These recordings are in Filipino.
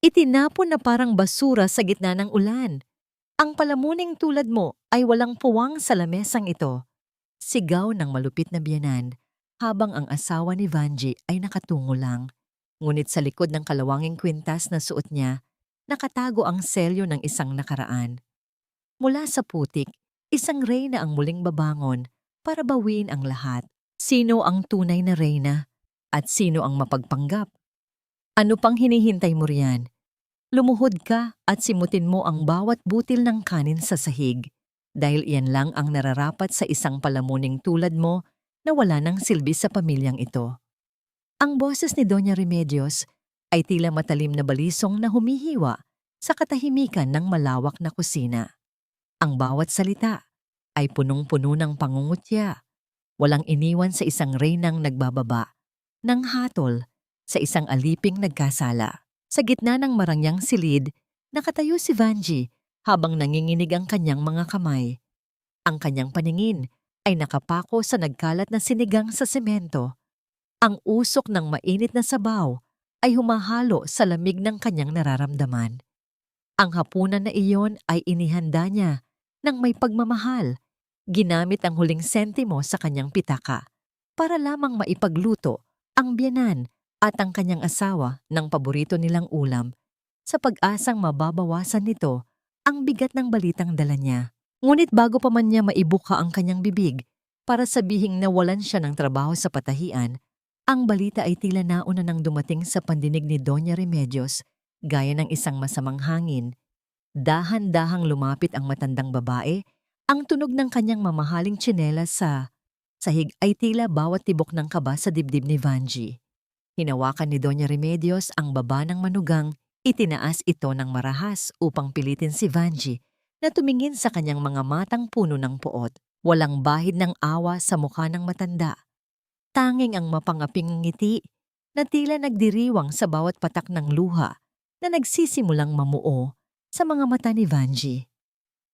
Itinapon na parang basura sa gitna ng ulan. Ang palamuning tulad mo ay walang puwang sa lamesang ito. Sigaw ng malupit na biyenan habang ang asawa ni Vanji ay nakatungo lang. Ngunit sa likod ng kalawanging kwintas na suot niya, nakatago ang selyo ng isang nakaraan. Mula sa putik, isang reyna ang muling babangon para bawiin ang lahat. Sino ang tunay na reyna? At sino ang mapagpanggap? Ano pang hinihintay mo riyan? Lumuhod ka at simutin mo ang bawat butil ng kanin sa sahig. Dahil iyan lang ang nararapat sa isang palamuning tulad mo na wala ng silbi sa pamilyang ito. Ang boses ni Doña Remedios ay tila matalim na balisong na humihiwa sa katahimikan ng malawak na kusina. Ang bawat salita ay punong-puno ng pangungutya. Walang iniwan sa isang reynang nagbababa, ng hatol sa isang aliping nagkasala. Sa gitna ng marangyang silid, nakatayo si Vanji habang nanginginig ang kanyang mga kamay. Ang kanyang paningin ay nakapako sa nagkalat na sinigang sa semento. Ang usok ng mainit na sabaw ay humahalo sa lamig ng kanyang nararamdaman. Ang hapunan na iyon ay inihanda niya ng may pagmamahal. Ginamit ang huling sentimo sa kanyang pitaka para lamang maipagluto ang biyenan at ang kanyang asawa ng paborito nilang ulam sa pag-asang mababawasan nito ang bigat ng balitang dala niya. Ngunit bago pa man niya maibuka ang kanyang bibig para sabihing nawalan siya ng trabaho sa patahian, ang balita ay tila nauna nang dumating sa pandinig ni Doña Remedios gaya ng isang masamang hangin. Dahan-dahang lumapit ang matandang babae, ang tunog ng kanyang mamahaling tsinelas sa sahig ay tila bawat tibok ng kaba sa dibdib ni Vanji. Hinawakan ni Doña Remedios ang baba ng manugang, itinaas ito ng marahas upang pilitin si Vanji na tumingin sa kanyang mga matang puno ng puot. Walang bahid ng awa sa mukha ng matanda. Tanging ang mapangaping ngiti na tila nagdiriwang sa bawat patak ng luha na nagsisimulang mamuo sa mga mata ni Vanji.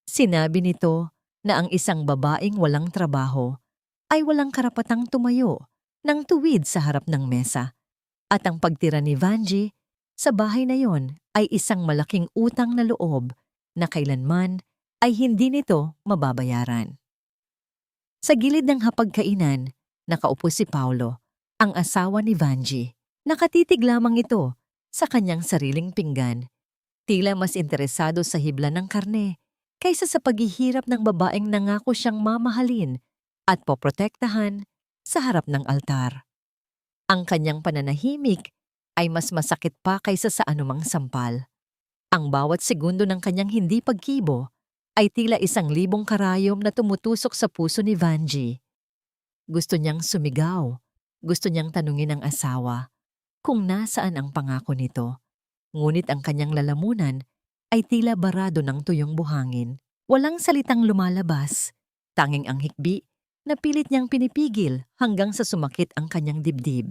Sinabi nito na ang isang babaeng walang trabaho ay walang karapatang tumayo ng tuwid sa harap ng mesa. At ang pagtira ni Vanji sa bahay na yon ay isang malaking utang na loob na kailanman ay hindi nito mababayaran. Sa gilid ng hapagkainan, nakaupo si Paulo, ang asawa ni Vanji. Nakatitig lamang ito sa kanyang sariling pinggan. Tila mas interesado sa hibla ng karne kaysa sa paghihirap ng babaeng nangako siyang mamahalin at poprotektahan sa harap ng altar. Ang kanyang pananahimik ay mas masakit pa kaysa sa anumang sampal. Ang bawat segundo ng kanyang hindi pagkibo ay tila 1,000 karayom na tumutusok sa puso ni Vanji. Gusto niyang sumigaw, gusto niyang tanungin ang asawa kung nasaan ang pangako nito. Ngunit ang kanyang lalamunan ay tila barado ng tuyong buhangin. Walang salitang lumalabas, tanging ang hikbi na pilit niyang pinipigil hanggang sa sumakit ang kanyang dibdib.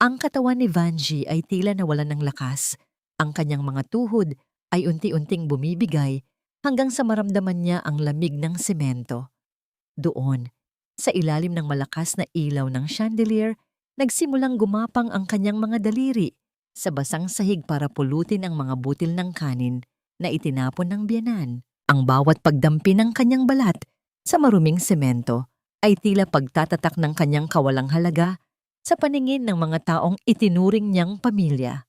Ang katawan ni Vanji ay tila nawalan ng lakas. Ang kanyang mga tuhod ay unti-unting bumibigay hanggang sa maramdaman niya ang lamig ng semento. Doon, sa ilalim ng malakas na ilaw ng chandelier, nagsimulang gumapang ang kanyang mga daliri sa basang sahig para pulutin ang mga butil ng kanin na itinapon ng biyenan. Ang bawat pagdampi ng kanyang balat sa maruming semento ay tila pagtatatak ng kanyang kawalang halaga sa paningin ng mga taong itinuring niyang pamilya.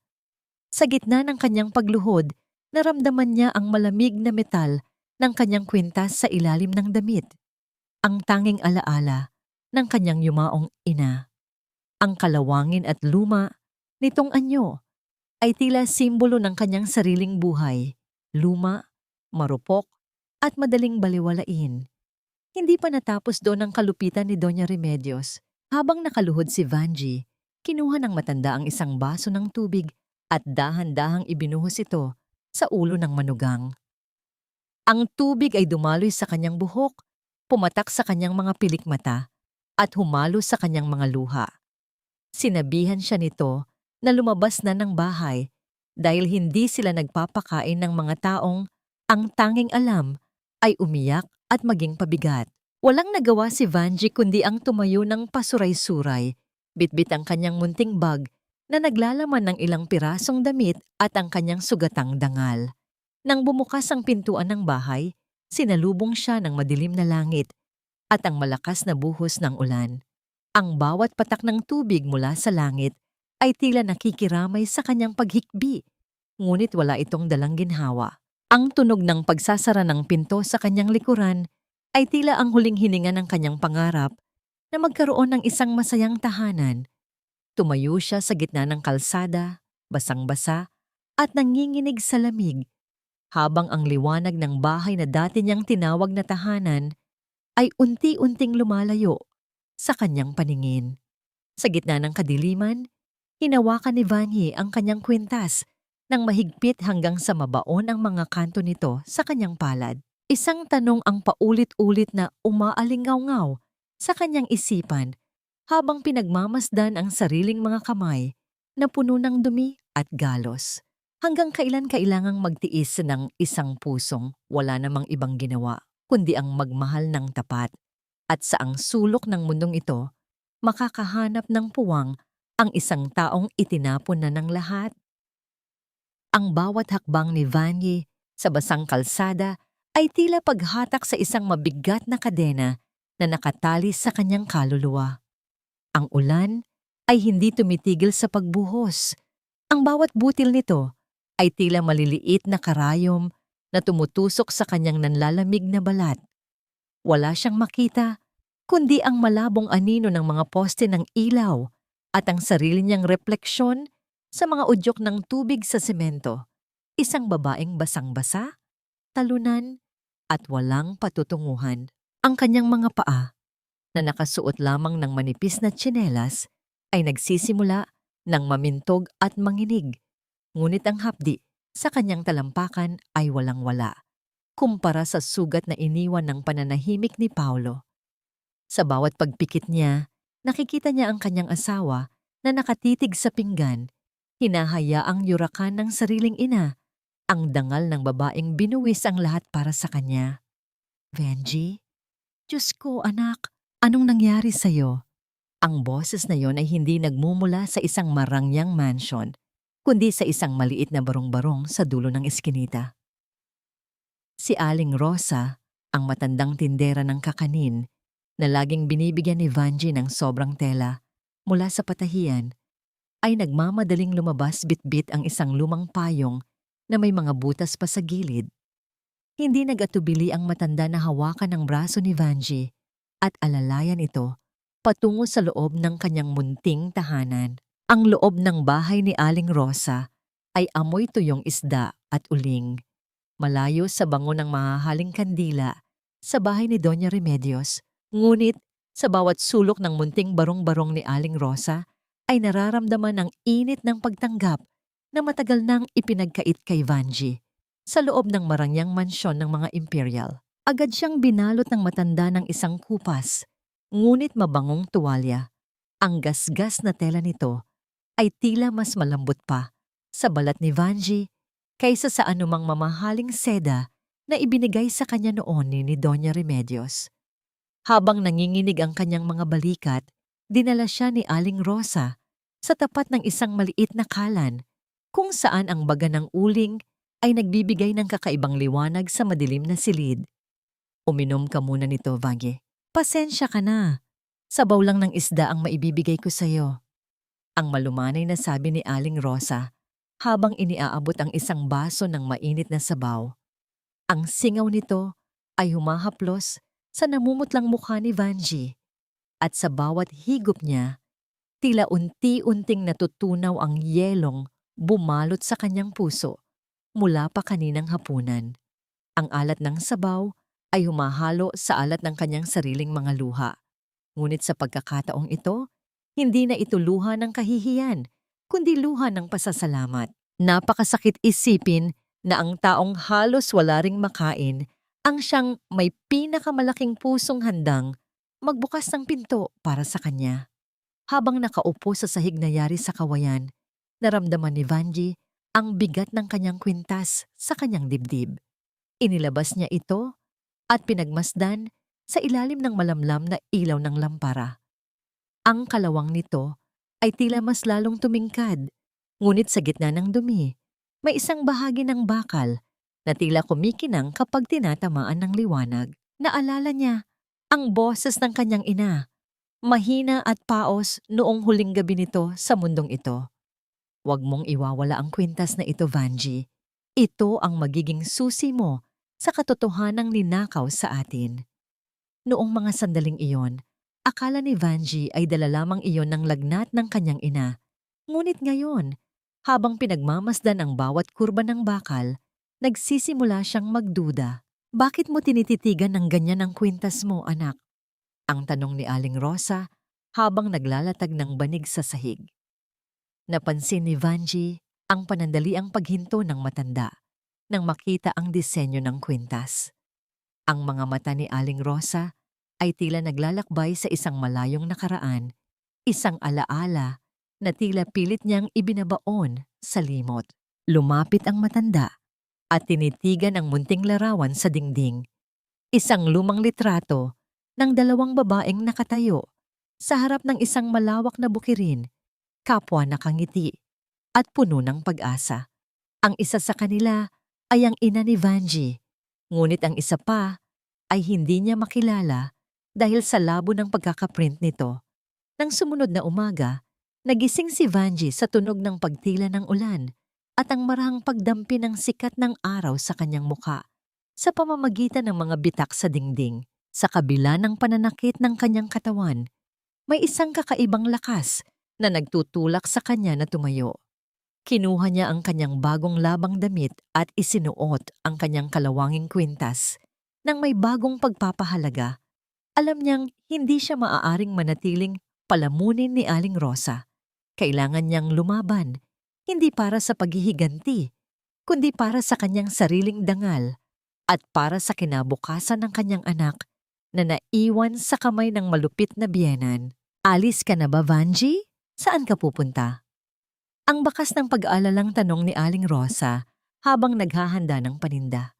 Sa gitna ng kanyang pagluhod, naramdaman niya ang malamig na metal ng kanyang kwintas sa ilalim ng damit. Ang tanging alaala ng kanyang yumaong ina. Ang kalawangin at luma nitong anyo ay tila simbolo ng kanyang sariling buhay, luma, marupok, at madaling baliwalain. Hindi pa natapos doon ang kalupitan ni Doña Remedios. Habang nakaluhod si Vanji, kinuha ng matanda ang isang baso ng tubig at dahan-dahang ibinuhos ito sa ulo ng manugang. Ang tubig ay dumaloy sa kanyang buhok, pumatak sa kanyang mga pilikmata, at humalo sa kanyang mga luha. Sinabihan siya nito na lumabas na ng bahay dahil hindi sila nagpapakain ng mga taong ang tanging alam ay umiyak at maging pabigat. Walang nagawa si Vanji kundi ang tumayo ng pasuray-suray, bitbit ang kanyang munting bag na naglalaman ng ilang pirasong damit at ang kanyang sugatang dangal. Nang bumukas ang pintuan ng bahay, sinalubong siya ng madilim na langit at ang malakas na buhos ng ulan. Ang bawat patak ng tubig mula sa langit ay tila nakikiramay sa kanyang paghikbi, ngunit wala itong dalang ginhawa. Ang tunog ng pagsasara ng pinto sa kanyang likuran ay tila ang huling hininga ng kanyang pangarap na magkaroon ng isang masayang tahanan. Tumayo siya sa gitna ng kalsada, basang-basa, at nanginginig sa lamig, habang ang liwanag ng bahay na dati niyang tinawag na tahanan ay unti-unting lumalayo sa kanyang paningin. Sa gitna ng kadiliman, hinawakan ni Vanya ang kanyang kwintas nang mahigpit hanggang sa mabaon ang mga kanto nito sa kanyang palad. Isang tanong ang paulit-ulit na umaalingaw-ngaw sa kanyang isipan habang pinagmamasdan ang sariling mga kamay na puno ng dumi at galos. Hanggang kailan kailangang magtiis ng isang pusong wala namang ibang ginawa kundi ang magmahal ng tapat, at sa ang sulok ng mundong ito, makakahanap ng puwang ang isang taong itinapon na ng lahat? Ang bawat hakbang ni Vanya sa basang kalsada ay tila paghatak sa isang mabigat na kadena na nakatali sa kanyang kaluluwa. Ang ulan ay hindi tumitigil sa pagbuhos. Ang bawat butil nito ay tila maliliit na karayom na tumutusok sa kanyang nanlalamig na balat. Wala siyang makita, kundi ang malabong anino ng mga poste ng ilaw at ang sarili niyang refleksyon sa mga udyok ng tubig sa semento. Isang babaeng basang-basa, talunan, at walang patutunguhan. Ang kanyang mga paa, na nakasuot lamang ng manipis na tsinelas, ay nagsisimula ng mamintog at manginig. Ngunit ang hapdi sa kanyang talampakan ay walang-wala, kumpara sa sugat na iniwan ng pananahimik ni Paulo. Sa bawat pagpikit niya, nakikita niya ang kanyang asawa na nakatitig sa pinggan, hinahayaang yurakan ng sariling ina, ang dangal ng babaeng binuwis ang lahat para sa kanya. Benji, Diyos ko anak, anong nangyari sa'yo? Ang boses na yon ay hindi nagmumula sa isang marangyang mansion, kundi sa isang maliit na barong-barong sa dulo ng eskinita. Si Aling Rosa, ang matandang tindera ng kakanin, na laging binibigyan ni Vanji ng sobrang tela mula sa patahian, ay nagmamadaling lumabas bitbit ang isang lumang payong na may mga butas pa sa gilid. Hindi nag-atubili ang matanda na hawakan ng braso ni Vanji at alalayan ito patungo sa loob ng kanyang munting tahanan. Ang loob ng bahay ni Aling Rosa ay amoy tuyong isda at uling. Malayo sa bango ng mahahaling kandila sa bahay ni Doña Remedios, ngunit sa bawat sulok ng munting barong-barong ni Aling Rosa ay nararamdaman ang init ng pagtanggap na matagal nang ipinagkait kay Vanji. Sa loob ng marangyang mansyon ng mga imperial, agad siyang binalot ng matanda ng isang kupas, ngunit mabangong tuwalya. Ang gasgas na tela nito ay tila mas malambot pa sa balat ni Vanji kaysa sa anumang mamahaling seda na ibinigay sa kanya noon ni Doña Remedios. Habang nanginginig ang kanyang mga balikat, dinala siya ni Aling Rosa sa tapat ng isang maliit na kalan kung saan ang baga ng uling ay nagbibigay ng kakaibang liwanag sa madilim na silid. Uminom ka muna nito, Vanya. Pasensya ka na. Sabaw lang ng isda ang maibibigay ko sa'yo. Ang malumanay na sabi ni Aling Rosa habang iniaabot ang isang baso ng mainit na sabaw. Ang singaw nito ay humahaplos sa namumutlang mukha ni Vanji, at sa bawat higop niya, tila unti-unting natutunaw ang yelong bumalot sa kanyang puso mula pa kaninang hapunan. Ang alat ng sabaw ay humahalo sa alat ng kanyang sariling mga luha. Ngunit sa pagkakataong ito, hindi na ito luha ng kahihiyan, kundi luha ng pasasalamat. Napakasakit isipin na ang taong halos wala ring makain ang siyang may pinakamalaking pusong handang magbukas ng pinto para sa kanya. Habang nakaupo sa sahig na yari sa kawayan, naramdaman ni Vanji ang bigat ng kanyang kwintas sa kanyang dibdib. Inilabas niya ito at pinagmasdan sa ilalim ng malamlam na ilaw ng lampara. Ang kalawang nito ay tila mas lalong tumingkad. Ngunit sa gitna ng dumi, may isang bahagi ng bakal na tila kumikinang kapag tinatamaan ng liwanag. Naalala niya ang boses ng kanyang ina, mahina at paos noong huling gabi nito sa mundong ito. Huwag mong iwawala ang kwintas na ito, Vanji. Ito ang magiging susi mo sa katotohanang ninakaw sa atin. Noong mga sandaling iyon, akala ni Vanji ay dala lamang iyon ng lagnat ng kanyang ina. Ngunit ngayon, habang pinagmamasdan ang bawat kurba ng bakal, nagsisimula siyang magduda. Bakit mo tinititigan ng ganyan ang kwintas mo, anak? Ang tanong ni Aling Rosa habang naglalatag ng banig sa sahig. Napansin ni Vanji ang panandaliang paghinto ng matanda nang makita ang disenyo ng kwintas. Ang mga mata ni Aling Rosa ay tila naglalakbay sa isang malayong nakaraan, isang alaala na tila pilit niyang ibinabaon sa limot. Lumapit ang matanda at tinitigan ang munting larawan sa dingding. Isang lumang litrato ng dalawang babaeng nakatayo sa harap ng isang malawak na bukirin, kapwa nakangiti at puno ng pag-asa. Ang isa sa kanila ay ang ina ni Vanji, ngunit ang isa pa ay hindi niya makilala dahil sa labo ng pagkakaprint nito. Nang sumunod na umaga, nagising si Vanji sa tunog ng pagtila ng ulan at ang marahang pagdampi ng sikat ng araw sa kanyang muka sa pamamagitan ng mga bitak sa dingding. Sa kabila ng pananakit ng kanyang katawan, may isang kakaibang lakas na nagtutulak sa kanya na tumayo. Kinuha niya ang kanyang bagong labang damit at isinuot ang kanyang kalawanging kwintas. Nang may bagong pagpapahalaga, alam niyang hindi siya maaaring manatiling palamunin ni Aling Rosa. Kailangan niyang lumaban, hindi para sa paghihiganti, kundi para sa kanyang sariling dangal at para sa kinabukasan ng kanyang anak na naiwan sa kamay ng malupit na biyenan. Alis ka na ba, Vanji? Saan ka pupunta? Ang bakas ng pag-aalalang tanong ni Aling Rosa habang naghahanda ng paninda.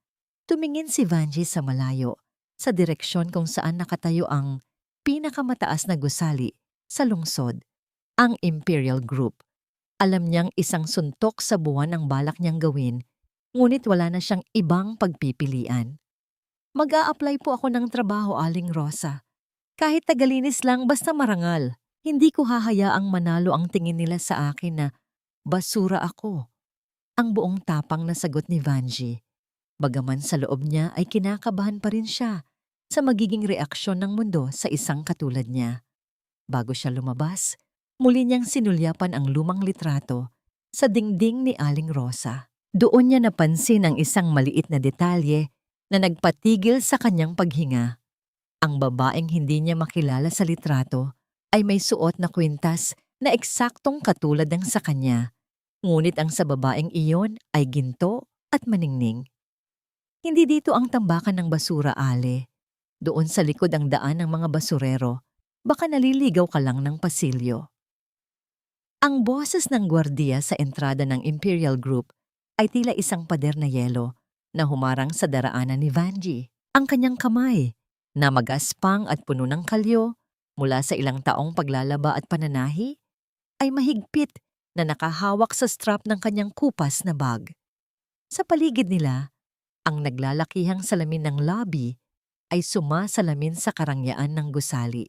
Tumingin si Vanji sa malayo, sa direksyon kung saan nakatayo ang pinakamataas na gusali sa lungsod, ang Imperial Group. Alam niyang isang suntok sa buwan ang balak niyang gawin, ngunit wala na siyang ibang pagpipilian. Mag-a-apply po ako ng trabaho, Aling Rosa. Kahit tagalinis lang basta marangal. Hindi ko hahayaang manalo ang tingin nila sa akin na basura ako. Ang buong tapang na sagot ni Vanji. Bagaman sa loob niya ay kinakabahan pa rin siya sa magiging reaksyon ng mundo sa isang katulad niya. Bago siya lumabas, muli niyang sinulyapan ang lumang litrato sa dingding ni Aling Rosa. Doon niya napansin ang isang maliit na detalye na nagpatigil sa kanyang paghinga. Ang babaeng hindi niya makilala sa litrato ay may suot na kwintas na eksaktong katulad ng sa kanya. Ngunit ang sa babaeng iyon ay ginto at maningning. Hindi dito ang tambakan ng basura, Ale. Doon sa likod ang daan ng mga basurero. Baka naliligaw ka lang ng pasilyo. Ang boses ng gwardiya sa entrada ng Imperial Group ay tila isang pader na yelo na humarang sa daraanan ni Vanji. Ang kanyang kamay, na magaspang at puno ng kalyo mula sa ilang taong paglalaba at pananahi, ay mahigpit na nakahawak sa strap ng kanyang kupas na bag. Sa paligid nila, ang naglalakihang salamin ng lobby ay sumasalamin sa karangyaan ng gusali.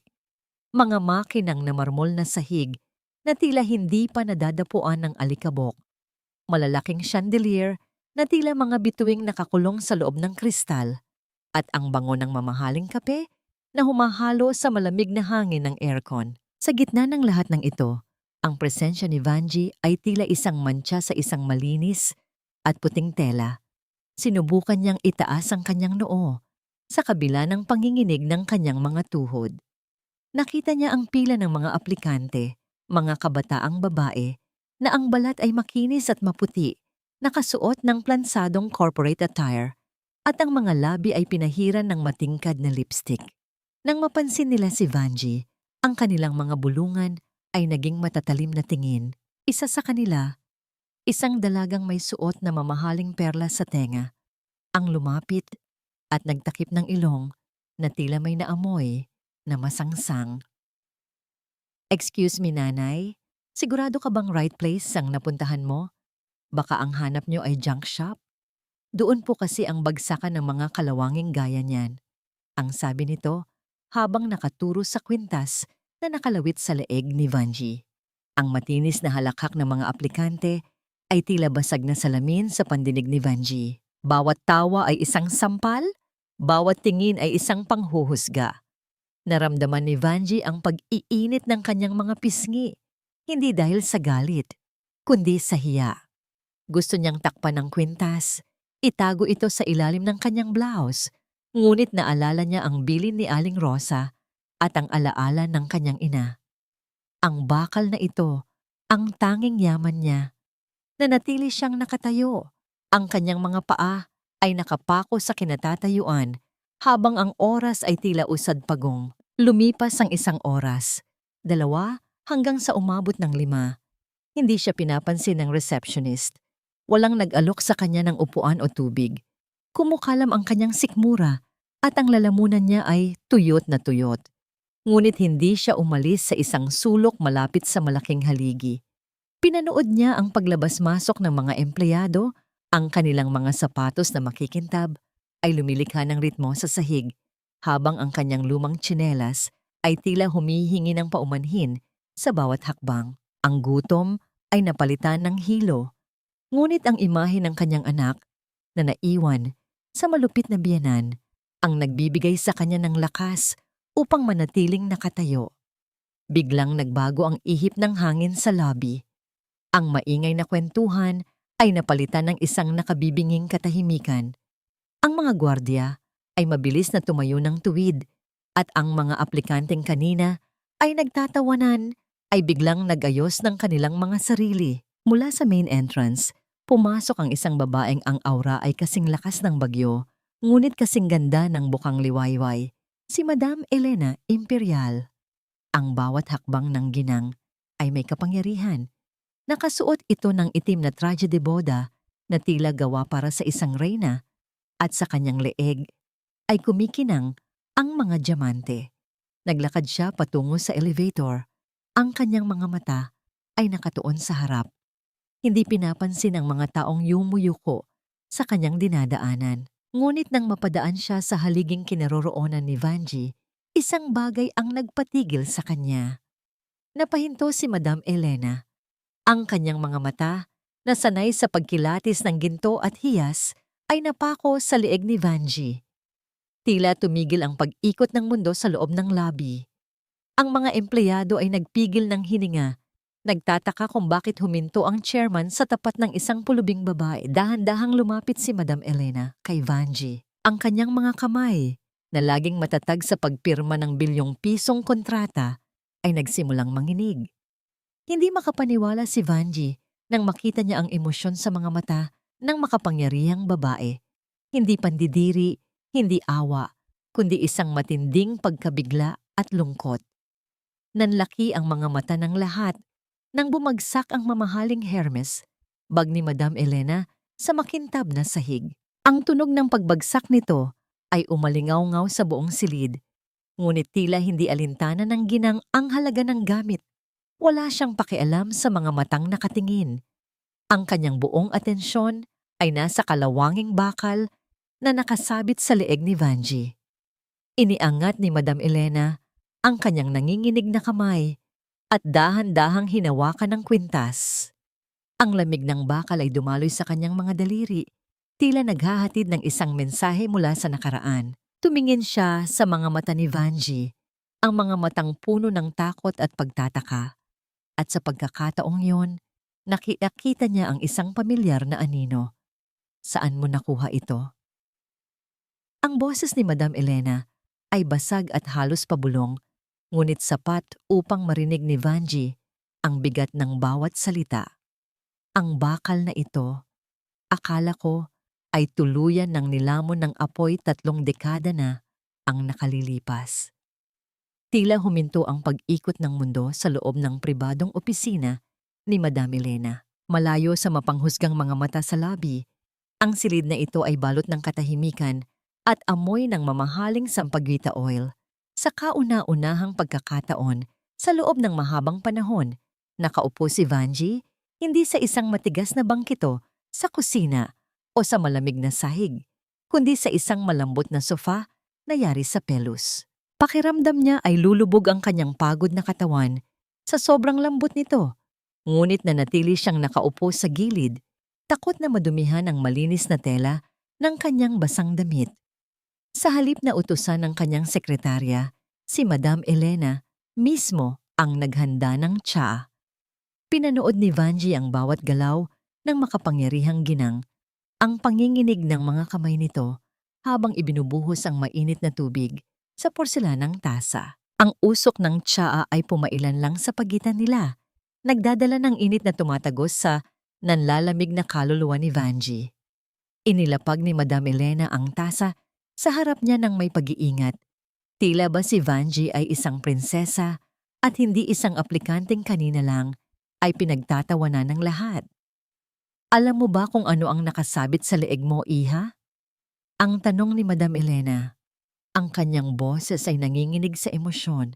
Mga makinang na marmol na sahig na tila hindi pa nadadapuan ng alikabok. Malalaking chandelier na tila mga bituing nakakulong sa loob ng kristal at ang bango ng mamahaling kape na humahalo sa malamig na hangin ng aircon. Sa gitna ng lahat ng ito, ang presensya ni Vanji ay tila isang mantsa sa isang malinis at puting tela. Sinubukan niyang itaas ang kanyang noo sa kabila ng panginginig ng kanyang mga tuhod. Nakita niya ang pila ng mga aplikante, mga kabataang babae, na ang balat ay makinis at maputi, nakasuot ng plansadong corporate attire, at ang mga labi ay pinahiran ng matingkad na lipstick. Nang mapansin nila si Vanji, ang kanilang mga bulungan ay naging matatalim na tingin. Isa sa kanila, isang dalagang may suot na mamahaling perlas sa tenga, ang lumapit at nagtakip ng ilong na tila may naamoy na masangsang. "Excuse me, nanay, Sigurado ka bang right place ang napuntahan mo? Baka ang hanap nyo ay junk shop? Doon po kasi ang bagsakan ng mga kalawanging gaya niyan. Ang sabi nito, habang nakaturo sa kwintas na nakalawit sa leeg ni Vanji. Ang matinis na halakhak ng mga aplikante ay tila basag na salamin sa pandinig ni Vanji. Bawat tawa ay isang sampal, bawat tingin ay isang panghuhusga. Naramdaman ni Vanji ang pag-iinit ng kanyang mga pisngi, hindi dahil sa galit, kundi sa hiya. Gusto niyang takpan ng kwintas, itago ito sa ilalim ng kanyang blouse, ngunit naalala niya ang bilin ni Aling Rosa at ang alaala ng kanyang ina. Ang bakal na ito, ang tanging yaman niya. Nanatili siyang nakatayo. Ang kanyang mga paa ay nakapako sa kinatatayuan habang ang oras ay tila usad pagong. Lumipas ang 1 oras, 2 hanggang sa umabot ng 5. Hindi siya pinapansin ng receptionist. Walang nag-alok sa kanya ng upuan o tubig. Kumukalam ang kanyang sikmura at ang lalamunan niya ay tuyot na tuyot. Ngunit hindi siya umalis sa isang sulok malapit sa malaking haligi. Pinanood niya ang paglabas-masok ng mga empleyado, ang kanilang mga sapatos na makikintab ay lumilikha ng ritmo sa sahig, habang ang kanyang lumang tsinelas ay tila humihingi ng paumanhin sa bawat hakbang. Ang gutom ay napalitan ng hilo, ngunit ang imahe ng kanyang anak na naiwan sa malupit na biyenan ang nagbibigay sa kanya ng lakas upang manatiling nakatayo. Biglang nagbago ang ihip ng hangin sa lobby. Ang maingay na kwentuhan ay napalitan ng isang nakabibinging katahimikan. Ang mga gwardya ay mabilis na tumayo ng tuwid at ang mga aplikanteng kanina ay nagtatawanan ay biglang nagayos ng kanilang mga sarili. Mula sa main entrance, pumasok ang isang babaeng ang aura ay kasing lakas ng bagyo, ngunit kasing ganda ng bukang liwayway, si Madam Elena Imperial. Ang bawat hakbang ng ginang ay may kapangyarihan. Nakasuot ito ng itim na traje de boda na tila gawa para sa isang reyna at sa kanyang leeg ay kumikinang ang mga diamante. Naglakad siya patungo sa elevator. Ang kanyang mga mata ay nakatuon sa harap. Hindi pinapansin ang mga taong yumuyuko sa kanyang dinadaanan. Ngunit nang mapadaan siya sa haliging kinaroroonan ni Vanji, isang bagay ang nagpatigil sa kanya. Napahinto si Madam Elena. Ang kanyang mga mata, na sanay sa pagkilatis ng ginto at hiyas, ay napako sa leeg ni Vanji. Tila tumigil ang pag-ikot ng mundo sa loob ng lobby. Ang mga empleyado ay nagpigil ng hininga. Nagtataka kung bakit huminto ang chairman sa tapat ng isang pulubing babae. Dahan-dahang lumapit si Madam Elena kay Vanji. Ang kanyang mga kamay, na laging matatag sa pagpirma ng bilyong-pisong kontrata, ay nagsimulang manginig. Hindi makapaniwala si Vanji nang makita niya ang emosyon sa mga mata ng makapangyarihang babae. Hindi pandidiri, hindi awa, kundi isang matinding pagkabigla at lungkot. Nanlaki ang mga mata ng lahat nang bumagsak ang mamahaling Hermes, bag ni Madam Elena, sa makintab na sahig. Ang tunog ng pagbagsak nito ay umalingaw-ngaw sa buong silid, ngunit tila hindi alintana ng ginang ang halaga ng gamit. Wala siyang pakialam sa mga matang nakatingin. Ang kanyang buong atensyon ay nasa kalawanging bakal na nakasabit sa leeg ni Vanji. Iniangat ni Madam Elena ang kanyang nanginginig na kamay at dahan-dahang hinawakan ng kwintas. Ang lamig ng bakal ay dumaloy sa kanyang mga daliri, tila naghahatid ng isang mensahe mula sa nakaraan. Tumingin siya sa mga mata ni Vanji, ang mga matang puno ng takot at pagtataka. At sa pagkakataong yon, nakita niya ang isang pamilyar na anino. Saan mo nakuha ito? Ang boses ni Madam Elena ay basag at halos pabulong, ngunit sapat upang marinig ni Vanji ang bigat ng bawat salita. Ang bakal na ito, akala ko, ay tuluyan ng nilamon ng apoy 3 dekada na ang nakalilipas. Tila huminto ang pag-ikot ng mundo sa loob ng pribadong opisina ni Madam Elena. Malayo sa mapanghusgang mga mata sa lobby, ang silid na ito ay balot ng katahimikan at amoy ng mamahaling sampaguita oil. Sa kauna-unahang pagkakataon, sa loob ng mahabang panahon, Nakaupo si Vanji, hindi sa isang matigas na bangkito sa kusina o sa malamig na sahig, kundi sa isang malambot na sofa na yari sa pelos. Pakiramdam niya ay lulubog ang kanyang pagod na katawan sa sobrang lambot nito. Ngunit nanatili siyang nakaupo sa gilid, takot na madumihan ang malinis na tela ng kanyang basang damit. Sa halip na utusan ng kanyang sekretarya, si Madam Elena mismo ang naghanda ng tsaa. Pinanood ni Vanji ang bawat galaw ng makapangyarihang ginang, ang panginginig ng mga kamay nito habang ibinubuhos ang mainit na tubig sa porselanang tasa. Ang usok ng tsaa ay pumailan lang sa pagitan nila, nagdadala ng init na tumatagos sa nanlalamig na kaluluwa ni Vanji. Inilapag ni Madam Elena ang tasa sa harap niya ng may pag-iingat. Tila ba si Vanji ay isang prinsesa at hindi isang aplikanteng kanina lang ay pinagtatawanan ng lahat. Alam mo ba kung ano ang nakasabit sa leeg mo, Iha? Ang tanong ni Madam Elena. Ang kanyang boses ay nanginginig sa emosyon.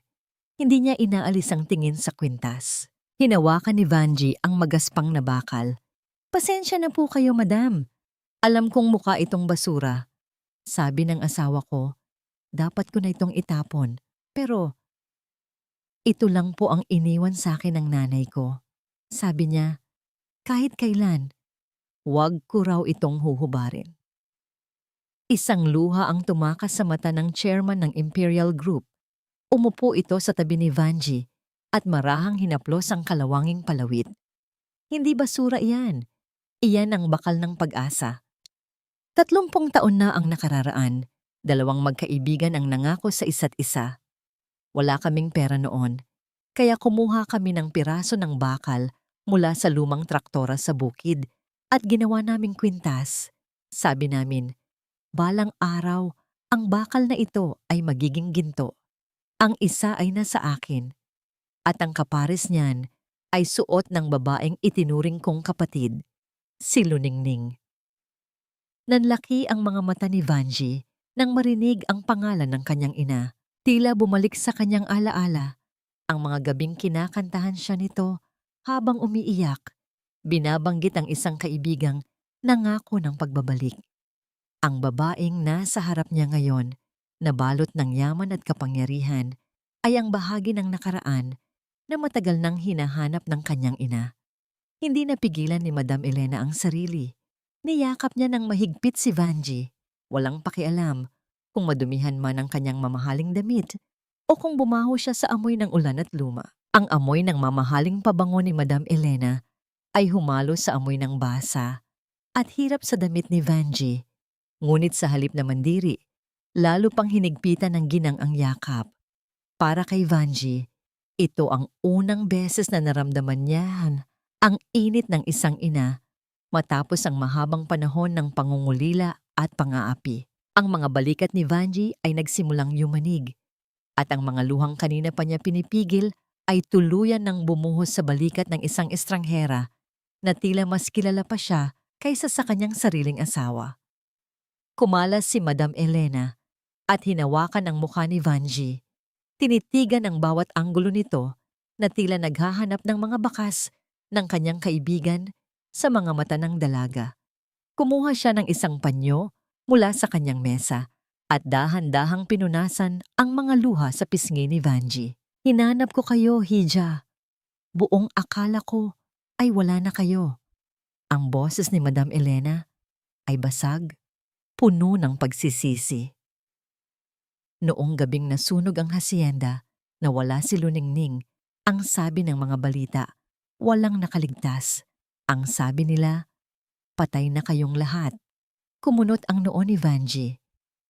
Hindi niya inaalis ang tingin sa kwintas. Hinawakan ni Vanji ang magaspang na bakal. Pasensya na po kayo, madam. Alam kong mukha itong basura. Sabi ng asawa ko, dapat ko na itong itapon. Pero, ito lang po ang iniwan sa akin ng nanay ko. Sabi niya, kahit kailan, huwag ko raw itong huhubarin. Isang luha ang tumakas sa mata ng chairman ng Imperial Group. Umupo ito sa tabi ni Vanji at marahang hinaplos ang kalawanging palawit. Hindi basura iyan. Iyan ang bakal ng pag-asa. 30 taon na ang nakararaan. 2 magkaibigan ang nangako sa isa't isa. Wala kaming pera noon, kaya kumuha kami ng piraso ng bakal mula sa lumang traktora sa bukid at ginawa naming kwintas. Sabi namin, balang araw, ang bakal na ito ay magiging ginto. Ang isa ay nasa akin, at ang kapares niyan ay suot ng babaeng itinuring kong kapatid, si Luningning. Nanlaki ang mga mata ni Vanji nang marinig ang pangalan ng kanyang ina. Tila bumalik sa kanyang alaala ang mga gabing kinakantahan siya nito habang umiiyak. Binabanggit ang isang kaibigang nangako ng pagbabalik. Ang babaeng nasa harap niya ngayon, na balot ng yaman at kapangyarihan, ay ang bahagi ng nakaraan na matagal nang hinahanap ng kanyang ina. Hindi napigilan ni Madam Elena ang sarili. Niyakap niya ng mahigpit si Vanji, walang pakialam kung madumihan man ang kanyang mamahaling damit o kung bumaho siya sa amoy ng ulan at luma. Ang amoy ng mamahaling pabango ni Madam Elena ay humalo sa amoy ng basa at hirap sa damit ni Vanji. Ngunit sa halip na mandiri, lalo pang hinigpitan ng ginang ang yakap. Para kay Vanji, ito ang unang beses na naramdaman niya ang init ng isang ina matapos ang mahabang panahon ng pangungulila at pang-aapi. Ang mga balikat ni Vanji ay nagsimulang yumanig at ang mga luhang kanina pa niya pinipigil ay tuluyan ng bumuhos sa balikat ng isang estranghera na tila mas kilala pa siya kaysa sa kanyang sariling asawa. Kumalas si Madam Elena at hinawakan ang mukha ni Vanji. Tinitigan ang bawat anggulo nito na tila naghahanap ng mga bakas ng kanyang kaibigan sa mga mata ng dalaga. Kumuha siya ng isang panyo mula sa kanyang mesa at dahan-dahang pinunasan ang mga luha sa pisngi ni Vanji. Hinanap ko kayo, Hija. Buong akala ko ay wala na kayo. Ang boses ni Madam Elena ay basag, puno ng pagsisisi. Noong gabing nasunog ang hasyenda, nawala si Luningning. Ang sabi ng mga balita, walang nakaligtas. Ang sabi nila, patay na kayong lahat. Kumunot ang noo ni Vanji.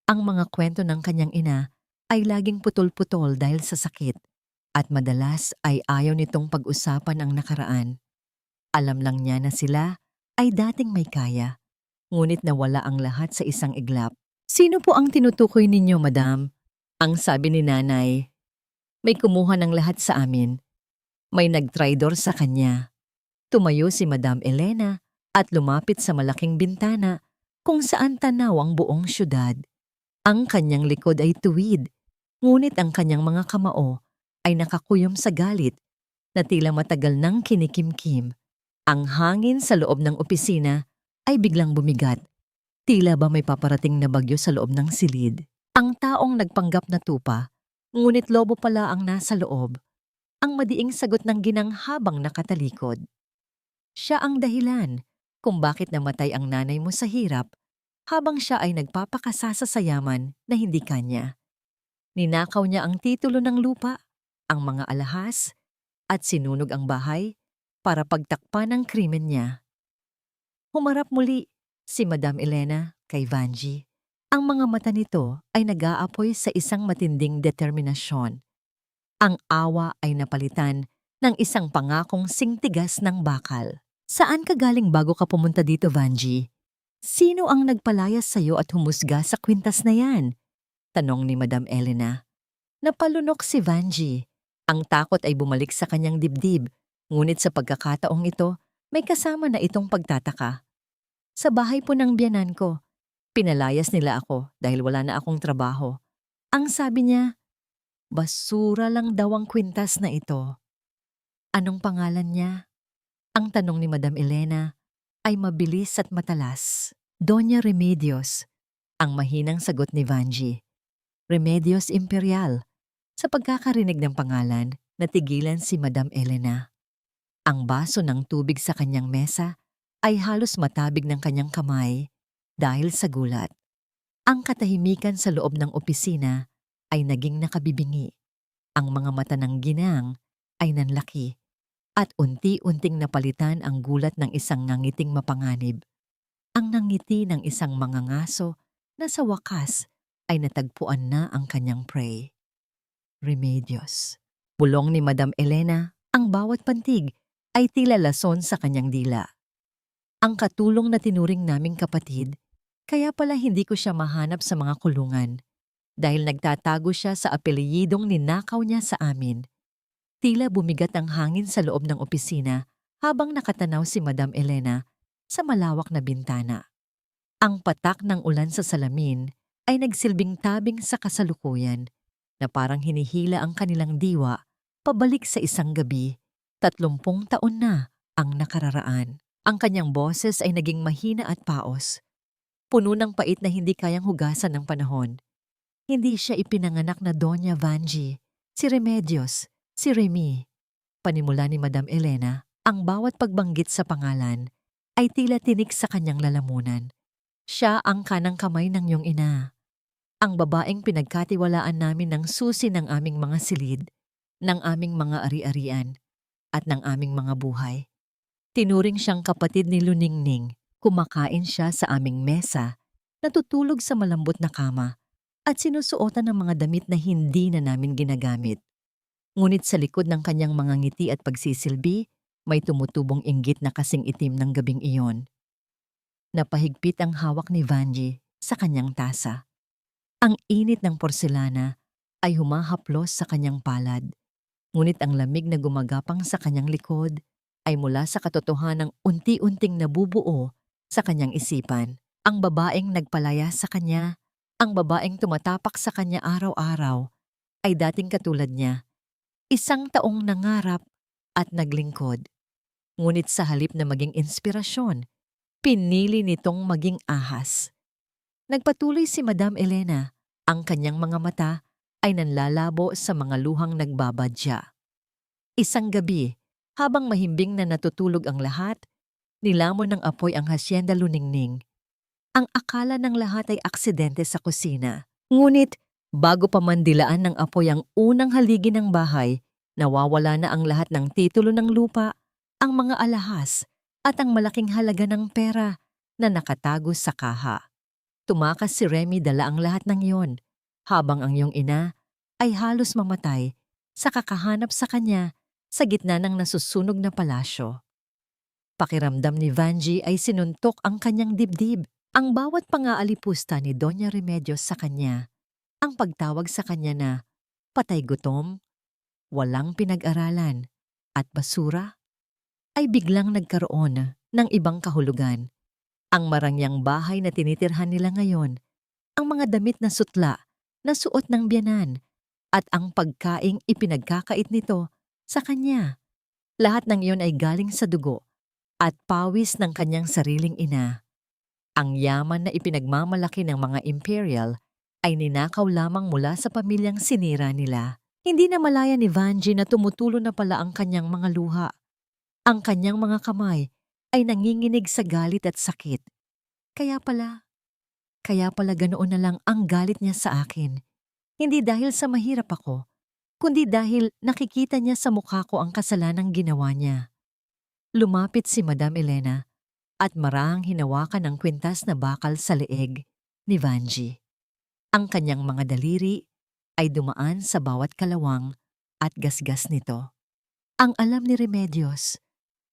Ang mga kwento ng kanyang ina ay laging putol-putol dahil sa sakit at madalas ay ayaw nitong pag-usapan ang nakaraan. Alam lang niya na sila ay dating may kaya, ngunit nawala ang lahat sa isang iglap. Sino po ang tinutukoy ninyo, madam? Ang sabi ni nanay. May kumuha ng lahat sa amin. May nagtraidor sa kanya. Tumayo si Madam Elena at lumapit sa malaking bintana kung saan tanaw ang buong syudad. Ang kanyang likod ay tuwid, ngunit ang kanyang mga kamao ay nakakuyom sa galit na tila matagal nang kinikimkim. Ang hangin sa loob ng opisina ay biglang bumigat. Tila ba may paparating na bagyo sa loob ng silid. Ang taong nagpanggap na tupa, ngunit lobo pala ang nasa loob. Ang madiing sagot ng ginang habang nakatalikod. Siya ang dahilan kung bakit namatay ang nanay mo sa hirap habang siya ay nagpapakasasa sa yaman na hindi kanya. Ninakaw niya ang titulo ng lupa, ang mga alahas, at sinunog ang bahay para pagtakpan ang krimen niya. Humarap muli si Madam Elena kay Vanji. Ang mga mata nito ay nag-aapoy sa isang matinding determinasyon. Ang awa ay napalitan ng isang pangakong singtigas ng bakal. Saan ka galing bago ka pumunta dito, Vanji? Sino ang nagpalayas sa'yo at humusga sa kwintas na yan? Tanong ni Madam Elena. Napalunok si Vanji. Ang takot ay bumalik sa kanyang dibdib, ngunit sa pagkakataong ito, may kasama na itong pagtataka. Sa bahay po ng biyanan ko, pinalayas nila ako dahil wala na akong trabaho. Ang sabi niya, basura lang daw ang kwintas na ito. Anong pangalan niya? Ang tanong ni Madam Elena ay mabilis at matalas. Doña Remedios, ang mahinang sagot ni Vanji. Remedios Imperial. Sa pagkakarinig ng pangalan, natigilan si Madam Elena. Ang baso ng tubig sa kanyang mesa ay halos matabig ng kanyang kamay dahil sa gulat. Ang katahimikan sa loob ng opisina ay naging nakabibingi. Ang mga mata ng ginang ay nanlaki at unti-unting napalitan ang gulat ng isang nangiting mapanganib. Ang nangiti ng isang mangangaso na sa wakas ay natagpuan na ang kanyang prey. Remedios. Bulong ni Madam Elena, ang bawat pantig ay tila lason sa kanyang dila. Ang katulong na tinuring naming kapatid, kaya pala hindi ko siya mahanap sa mga kulungan dahil nagtatago siya sa apelyidong ninakaw niya sa amin. Tila bumigat ang hangin sa loob ng opisina habang nakatanaw si Madam Elena sa malawak na bintana. Ang patak ng ulan sa salamin ay nagsilbing tabing sa kasalukuyan na parang hinihila ang kanilang diwa pabalik sa isang gabi. 30 taon na ang nakararaan. Ang kanyang boses ay naging mahina at paos. Puno ng pait na hindi kayang hugasan ng panahon. Hindi siya ipinanganak na Doña Vanji, si Remedios, si Remy. Panimula ni Madam Elena, ang bawat pagbanggit sa pangalan ay tila tinik sa kanyang lalamunan. Siya ang kanang kamay ng iyong ina. Ang babaeng pinagkatiwalaan namin ng susi ng aming mga silid, ng aming mga ari-arian, at ng aming mga buhay. Tinuring siyang kapatid ni Luningning. Kumakain siya sa aming mesa, natutulog sa malambot na kama, at sinusuotan ng mga damit na hindi na namin ginagamit. Ngunit sa likod ng kanyang mga ngiti at pagsisilbi, may tumutubong inggit na kasing itim ng gabing iyon. Napahigpit ang hawak ni Vanji sa kanyang tasa. Ang init ng porselana ay humahaplos sa kanyang palad, ngunit ang lamig na gumagapang sa kanyang likod ay mula sa katotohanang unti-unting nabubuo sa kanyang isipan. Ang babaeng nagpalaya sa kanya, ang babaeng tumatapak sa kanya araw-araw, ay dating katulad niya. Isang taong nangarap at naglingkod. Ngunit sa halip na maging inspirasyon, pinili nitong maging ahas. Nagpatuloy si Madam Elena, ang kanyang mga mata ay nanlalabo sa mga luhang nagbabadya. Isang gabi, habang mahimbing na natutulog ang lahat, nilamon ng apoy ang Hacienda Luningning. Ang akala ng lahat ay aksidente sa kusina. Ngunit, bago pa mandilaan ng apoy ang unang haligi ng bahay, nawawala na ang lahat ng titulo ng lupa, ang mga alahas, at ang malaking halaga ng pera na nakatago sa kaha. Tumakas si Remy dala ang lahat ng iyon, habang ang iyong ina ay halos mamatay sa kakahanap sa kanya sa gitna ng nasusunog na palasyo. Pakiramdam ni Vanji ay sinuntok ang kanyang dibdib. Ang bawat pangaalipusta ni Doña Remedios sa kanya, ang pagtawag sa kanya na patay gutom, walang pinag-aralan, at basura, ay biglang nagkaroon ng ibang kahulugan. Ang marangyang bahay na tinitirhan nila ngayon, ang mga damit na sutla na suot ng biyanan, at ang pagkaing ipinagkakait nito sa kanya Lahat ng iyon ay galing sa dugo at pawis ng kanyang sariling ina. Ang yaman na ipinagmamalaki ng mga imperial ay ninakaw lamang mula sa pamilyang sinira nila. Hindi na malaya ni Vanji na tumutulo na pala ang kanyang mga luha. Ang kanyang mga kamay ay nanginginig sa galit at sakit. Kaya pala ganoon na lang ang galit niya sa akin. Hindi dahil sa mahirap ako, kundi dahil nakikita niya sa mukha ko ang kasalanang ginawa niya. Lumapit si Madam Elena at marahang hinawakan ang kwintas na bakal sa leeg ni Vanji. Ang kanyang mga daliri ay dumaan sa bawat kalawang at gasgas nito. Ang alam ni Remedios,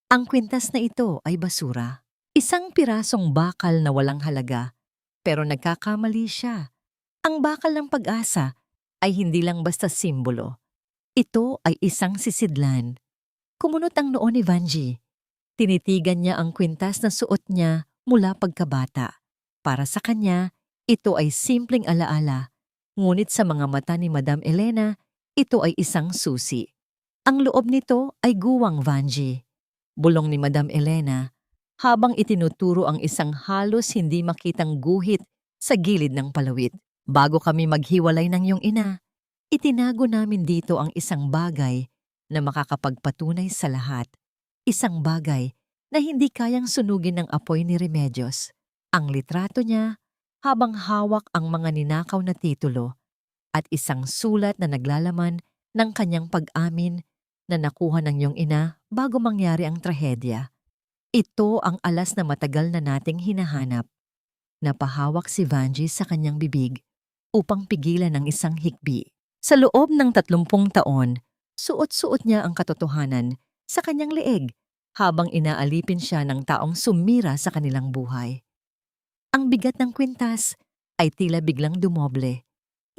ang kwintas na ito ay basura. Isang pirasong bakal na walang halaga, pero nagkakamali siya. Ang bakal ng pag-asa ay hindi lang basta simbolo. Ito ay isang sisidlan. Kumunot ang noo ni Vanji. Tinitigan niya ang kwintas na suot niya mula pagkabata. Para sa kanya, ito ay simpleng alaala. Ngunit sa mga mata ni Madam Elena, ito ay isang susi. Ang loob nito ay guwang, Vanji. Bulong ni Madam Elena habang itinuturo ang isang halos hindi makitang guhit sa gilid ng palawit. Bago kami maghiwalay ng iyong ina, itinago namin dito ang isang bagay na makakapagpatunay sa lahat. Isang bagay na hindi kayang sunugin ng apoy ni Remedios. Ang litrato niya habang hawak ang mga ninakaw na titulo at isang sulat na naglalaman ng kanyang pag-amin na nakuha ng iyong ina bago mangyari ang trahedya. Ito ang alas na matagal na nating hinahanap. Napahawak si Vanji sa kanyang bibig upang pigilan ang isang hikbi. Sa loob ng 30 taon, suot-suot niya ang katotohanan sa kanyang leeg habang inaalipin siya ng taong sumira sa kanilang buhay. Ang bigat ng kwintas ay tila biglang dumoble,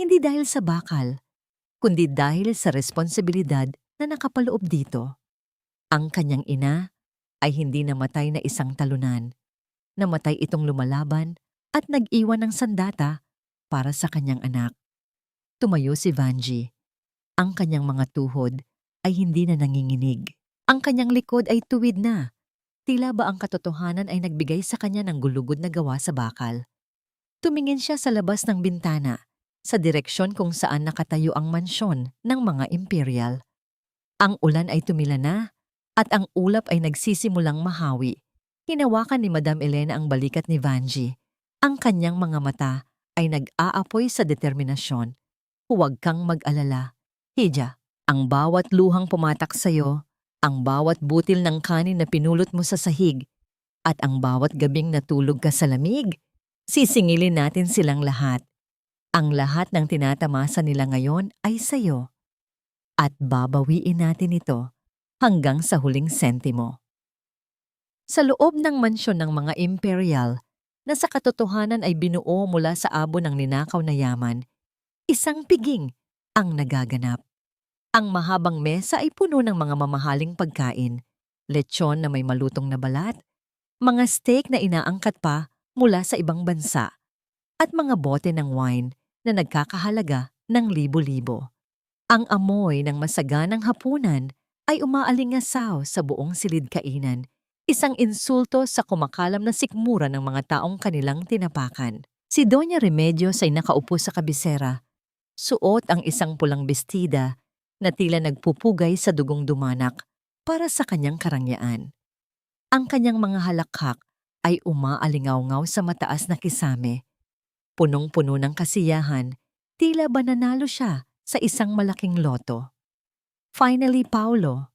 hindi dahil sa bakal, kundi dahil sa responsibilidad na nakapaloob dito. Ang kanyang ina ay hindi namatay na isang talunan. Namatay itong lumalaban at nag-iwan ng sandata para sa kanyang anak. Tumayo si Vanji. Ang kanyang mga tuhod ay hindi na nanginginig. Ang kanyang likod ay tuwid na. Tila ba ang katotohanan ay nagbigay sa kanya ng gulugod na gawa sa bakal. Tumingin siya sa labas ng bintana, sa direksyon kung saan nakatayo ang mansyon ng mga imperial. Ang ulan ay tumila na at ang ulap ay nagsisimulang mahawi. Hinawakan ni Madam Elena ang balikat ni Vanji. Ang kanyang mga mata ay nag-aapoy sa determinasyon. Huwag kang mag-alala. Hija, ang bawat luhang pumatak sa'yo, ang bawat butil ng kanin na pinulot mo sa sahig, at ang bawat gabing natulog ka sa lamig, sisingilin natin silang lahat. Ang lahat ng tinatamasa nila ngayon ay sa'yo. At babawiin natin ito hanggang sa huling sentimo. Sa loob ng mansyon ng mga imperial, na sa katotohanan ay binuo mula sa abo ng ninakaw na yaman, isang piging ang nagaganap. Ang mahabang mesa ay puno ng mga mamahaling pagkain, lechon na may malutong na balat, mga steak na inaangkat pa mula sa ibang bansa, at mga bote ng wine na nagkakahalaga ng libo-libo. Ang amoy ng masaganang hapunan ay umaalingasaw sa buong silid kainan, isang insulto sa kumakalam na sikmura ng mga taong kanilang tinapakan. Si Doña Remedios ay nakaupo sa kabisera, suot ang isang pulang bestida na tila nagpupugay sa dugong dumanak para sa kanyang karangyaan. Ang kanyang mga halakhak ay umaalingaw-ngaw sa mataas na kisame. Punong-puno ng kasiyahan, tila ba nanalo siya sa isang malaking loto. Finally, Paulo,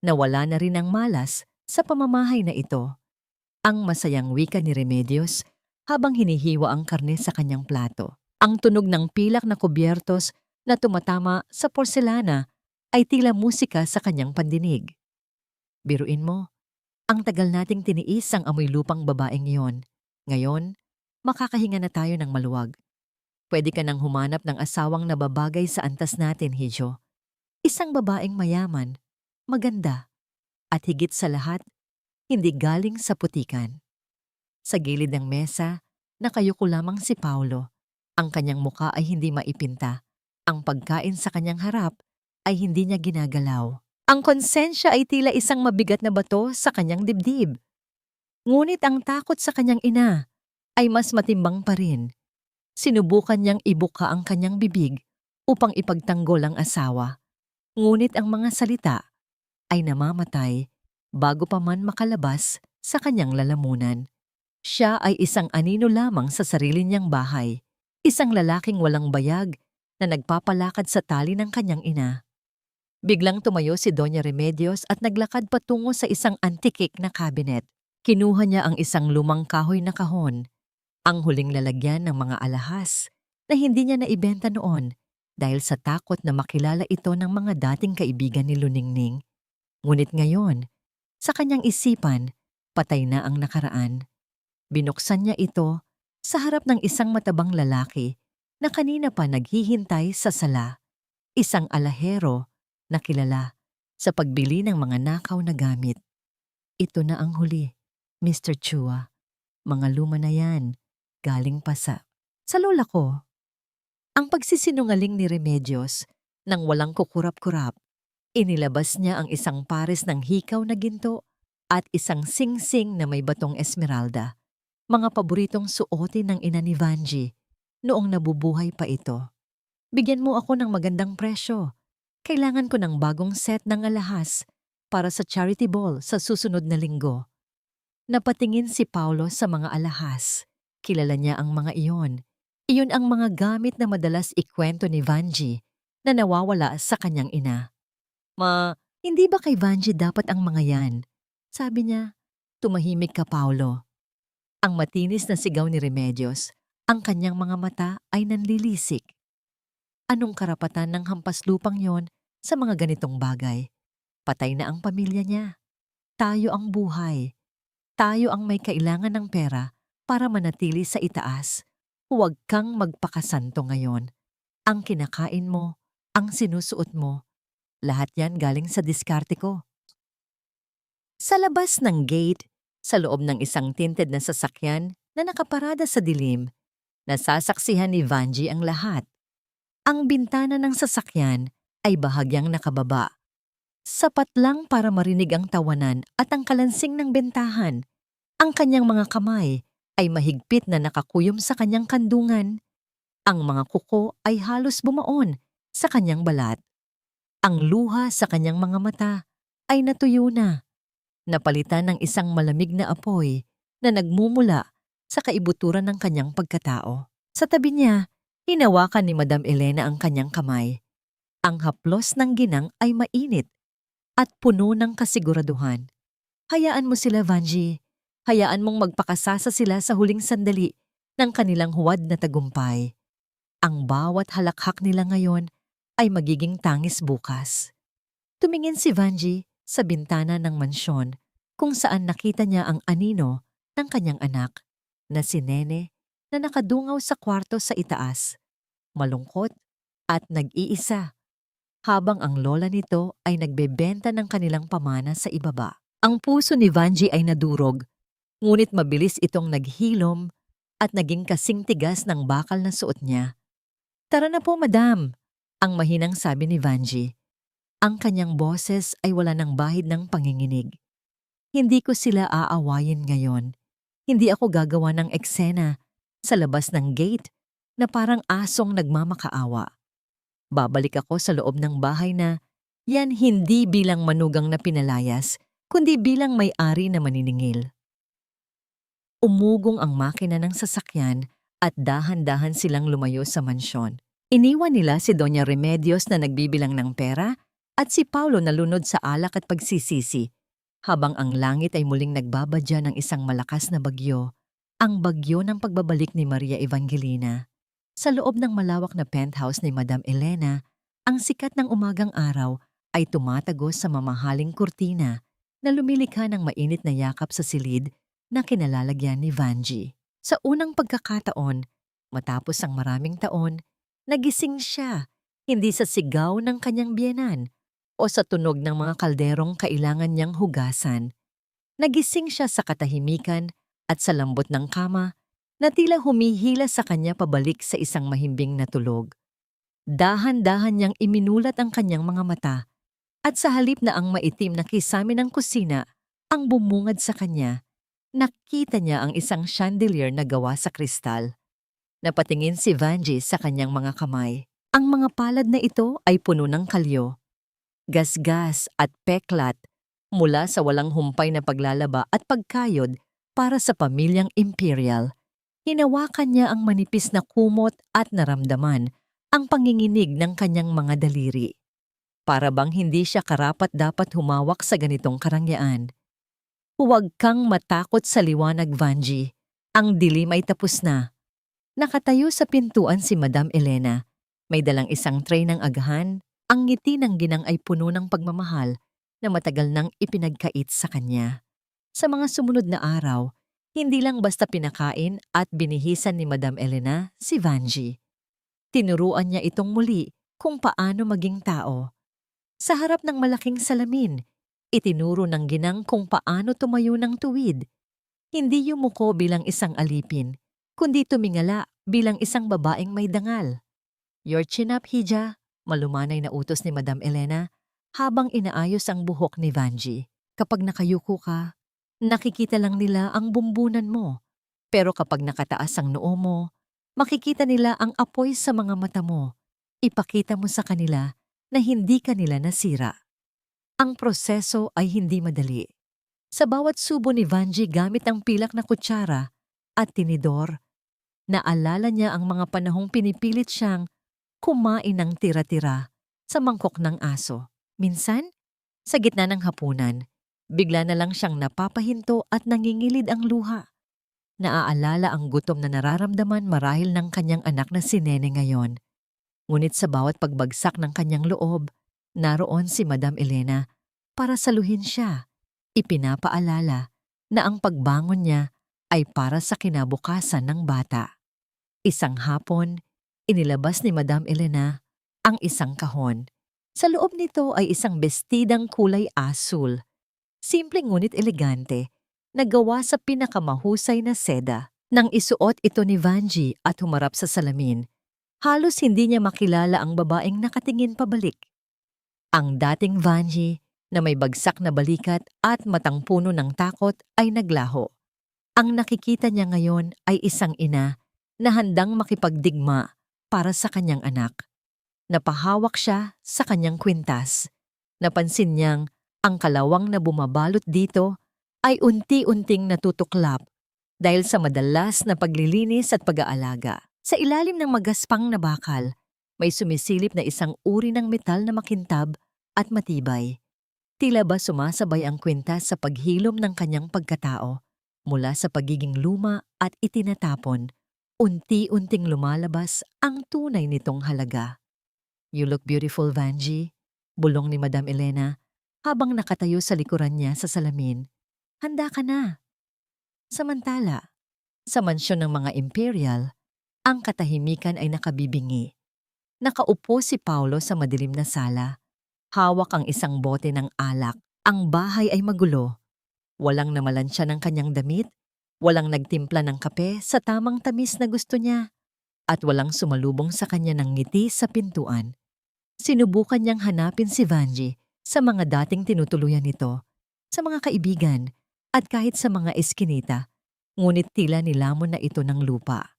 nawala na rin ang malas sa pamamahay na ito. Ang masayang wika ni Remedios habang hinihiwa ang karne sa kanyang plato. Ang tunog ng pilak na kubyertos na tumatama sa porselana ay tila musika sa kanyang pandinig. Biruin mo, ang tagal nating tiniis ang amoy lupang babaeng iyon. Ngayon, makakahinga na tayo ng maluwag. Pwede ka nang humanap ng asawang nababagay sa antas natin, Hijo. Isang babaeng mayaman, maganda, at higit sa lahat, hindi galing sa putikan. Sa gilid ng mesa, nakayuko lamang si Paulo. Ang kanyang muka ay hindi maipinta. Ang pagkain sa kanyang harap ay hindi niya ginagalaw. Ang konsensya ay tila isang mabigat na bato sa kanyang dibdib. Ngunit ang takot sa kanyang ina ay mas matimbang pa rin. Sinubukan niyang ibuka ang kanyang bibig upang ipagtanggol ang asawa. Ngunit ang mga salita ay namamatay bago pa man makalabas sa kanyang lalamunan. Siya ay isang anino lamang sa sarili niyang bahay, isang lalaking walang bayag na nagpapalakad sa tali ng kanyang ina. Biglang tumayo si Doña Remedios at naglakad patungo sa isang antikik na cabinet. Kinuha niya ang isang lumang kahoy na kahon, ang huling lalagyan ng mga alahas na hindi niya naibenta noon dahil sa takot na makilala ito ng mga dating kaibigan ni Luningning. Ngunit ngayon, sa kanyang isipan, patay na ang nakaraan. Binuksan niya ito sa harap ng isang matabang lalaki na kanina pa naghihintay sa sala, isang alahero na kilala sa pagbili ng mga nakaw na gamit. Ito na ang huli, Mr. Chua. Mga luma na yan, galing pa sa lola ko. Ang pagsisinungaling ni Remedios nang walang kukurap-kurap, inilabas niya ang isang pares ng hikaw na ginto at isang singsing na may batong esmeralda, mga paboritong suotin ng ina ni Vanji noong nabubuhay pa ito. Bigyan mo ako ng magandang presyo. Kailangan ko ng bagong set ng alahas para sa charity ball sa susunod na linggo. Napatingin si Paulo sa mga alahas. Kilala niya ang mga iyon. Iyon ang mga gamit na madalas ikwento ni Vanji na nawawala sa kanyang ina. Hindi ba kay Vanji dapat ang mga yan? Sabi niya. Tumahimik ka, Paulo. Ang matinis na sigaw ni Remedios, ang kanyang mga mata ay nanlilisik. Anong karapatan ng hampas lupang yon sa mga ganitong bagay? Patay na ang pamilya niya. Tayo ang buhay. Tayo ang may kailangan ng pera para manatili sa itaas. Huwag kang magpakasanto ngayon. Ang kinakain mo, ang sinusuot mo, lahat yan galing sa diskarte ko. Sa labas ng gate, sa loob ng isang tinted na sasakyan na nakaparada sa dilim, nasasaksihan ni Vanji ang lahat. Ang bintana ng sasakyan ay bahagyang nakababa. Sapat lang para marinig ang tawanan at ang kalansing ng bentahan. Ang kanyang mga kamay ay mahigpit na nakakuyom sa kanyang kandungan. Ang mga kuko ay halos bumaon sa kanyang balat. Ang luha sa kanyang mga mata ay natuyo na, napalitan ng isang malamig na apoy na nagmumula sa kaibuturan ng kanyang pagkatao. Sa tabi niya, hinawakan ni Madam Elena ang kanyang kamay. Ang haplos ng ginang ay mainit at puno ng kasiguraduhan. Hayaan mo sila, Vanji. Hayaan mong magpakasasa sila sa huling sandali ng kanilang huwad na tagumpay. Ang bawat halakhak nila ngayon ay magiging tangis bukas. Tumingin si Vanji sa bintana ng mansyon kung saan nakita niya ang anino ng kanyang anak na si Nene na nakadungaw sa kwarto sa itaas, malungkot at nag-iisa, habang ang lola nito ay nagbebenta ng kanilang pamana sa ibaba. Ang puso ni Vanji ay nadurog, ngunit mabilis itong naghilom at naging kasing tigas ng bakal na suot niya. Tara na po, madam, ang mahinang sabi ni Vanji. Ang kanyang boses ay wala ng bahid ng panginginig. Hindi ko sila aawayin ngayon. Hindi ako gagawa ng eksena sa labas ng gate na parang asong nagmamakaawa. Babalik ako sa loob ng bahay na yan hindi bilang manugang na pinalayas, kundi bilang may-ari na maniningil. Umugong ang makina ng sasakyan at dahan-dahan silang lumayo sa mansyon. Iniwan nila si Doña Remedios na nagbibilang ng pera at si Paulo na lunod sa alak at pagsisisi, habang ang langit ay muling nagbabadya ng isang malakas na bagyo, ang bagyo ng pagbabalik ni Maria Evangelina. Sa loob ng malawak na penthouse ni Madam Elena, ang sikat ng umagang araw ay tumatagos sa mamahaling kurtina na lumilikha ng mainit na yakap sa silid na kinalalagyan ni Vanji. Sa unang pagkakataon, matapos ang maraming taon, nagising siya, hindi sa sigaw ng kanyang biyenan o sa tunog ng mga kalderong kailangan niyang hugasan. Nagising siya sa katahimikan at sa lambot ng kama na tila humihila sa kanya pabalik sa isang mahimbing na tulog. Dahan-dahan niyang iminulat ang kanyang mga mata At sa halip na ang maitim na kisame ng kusina ang bumungad sa kanya, nakita niya ang isang chandelier na gawa sa kristal. Napatingin si Vanji sa kanyang mga kamay. Ang mga palad na ito ay puno ng kalyo, gasgas at peklat mula sa walang humpay na paglalaba at pagkayod para sa pamilyang imperial. Hinawakan niya ang manipis na kumot at naramdaman ang panginginig ng kanyang mga daliri. Para bang hindi siya karapat-dapat humawak sa ganitong karangyaan. Huwag kang matakot sa liwanag, Vanji. Ang dilim ay tapos na. Nakatayo sa pintuan si Madam Elena. May dalang isang tray ng agahan. Ang ngiti ng ginang ay puno ng pagmamahal na matagal nang ipinagkait sa kanya. Sa mga sumunod na araw, hindi lang basta pinakain at binihisan ni Madam Elena si Vanji. Tinuruan niya itong muli kung paano maging tao. Sa harap ng malaking salamin, itinuro ng ginang kung paano tumayo ng tuwid. Hindi yumuko bilang isang alipin, kundi tumingala bilang isang babaeng may dangal. "Your chin up, Hija," malumanay na utos ni Madam Elena habang inaayos ang buhok ni Vanji. "Kapag nakayuko ka, nakikita lang nila ang bumbunan mo. Pero kapag nakataas ang noo mo, makikita nila ang apoy sa mga mata mo. Ipakita mo sa kanila na hindi ka nila nasira." Ang proseso ay hindi madali. Sa bawat subo ni Vanji gamit ang pilak na kutsara at tinidor, naalala niya ang mga panahong pinipilit siyang kumain ng tira-tira sa mangkok ng aso. Minsan, sa gitna ng hapunan, bigla na lang siyang napapahinto at nangingilid ang luha. Naaalala ang gutom na nararamdaman marahil ng kanyang anak na si Nene ngayon. Ngunit sa bawat pagbagsak ng kanyang loob, naroon si Madam Elena para saluhin siya. Ipinapaalala na ang pagbangon niya ay para sa kinabukasan ng bata. Isang hapon, inilabas ni Madam Elena ang isang kahon. Sa loob nito ay isang bestidang kulay asul. Simpleng ngunit elegante, nagawa sa pinakamahusay na seda. Nang isuot ito ni Vanji at humarap sa salamin, halos hindi niya makilala ang babaeng nakatingin pabalik. Ang dating Vanji na may bagsak na balikat at matang puno ng takot ay naglaho. Ang nakikita niya ngayon ay isang ina na handang makipagdigma para sa kanyang anak. Napahawak siya sa kanyang kwintas. Napansin niyang ang kalawang na bumabalot dito ay unti-unting natutuklap dahil sa madalas na paglilinis at pag-aalaga. Sa ilalim ng magaspang na bakal, may sumisilip na isang uri ng metal na makintab at matibay. Tila ba sumasabay ang kwintas sa paghilom ng kanyang pagkatao mula sa pagiging luma at itinatapon, unti-unting lumalabas ang tunay nitong halaga. "You look beautiful, Vanji," bulong ni Madam Elena habang nakatayo sa likuran niya sa salamin. "Handa ka na." Samantala, sa mansyon ng mga imperial, ang katahimikan ay nakabibingi. Nakaupo si Paulo sa madilim na sala. Hawak ang isang bote ng alak. Ang bahay ay magulo. Walang namalansya ng kanyang damit, walang nagtimpla ng kape sa tamang tamis na gusto niya, at walang sumalubong sa kanya ng ngiti sa pintuan. Sinubukan niyang hanapin si Vanji sa mga dating tinutuluyan nito, sa mga kaibigan, at kahit sa mga eskinita, ngunit tila nilamon na ito ng lupa.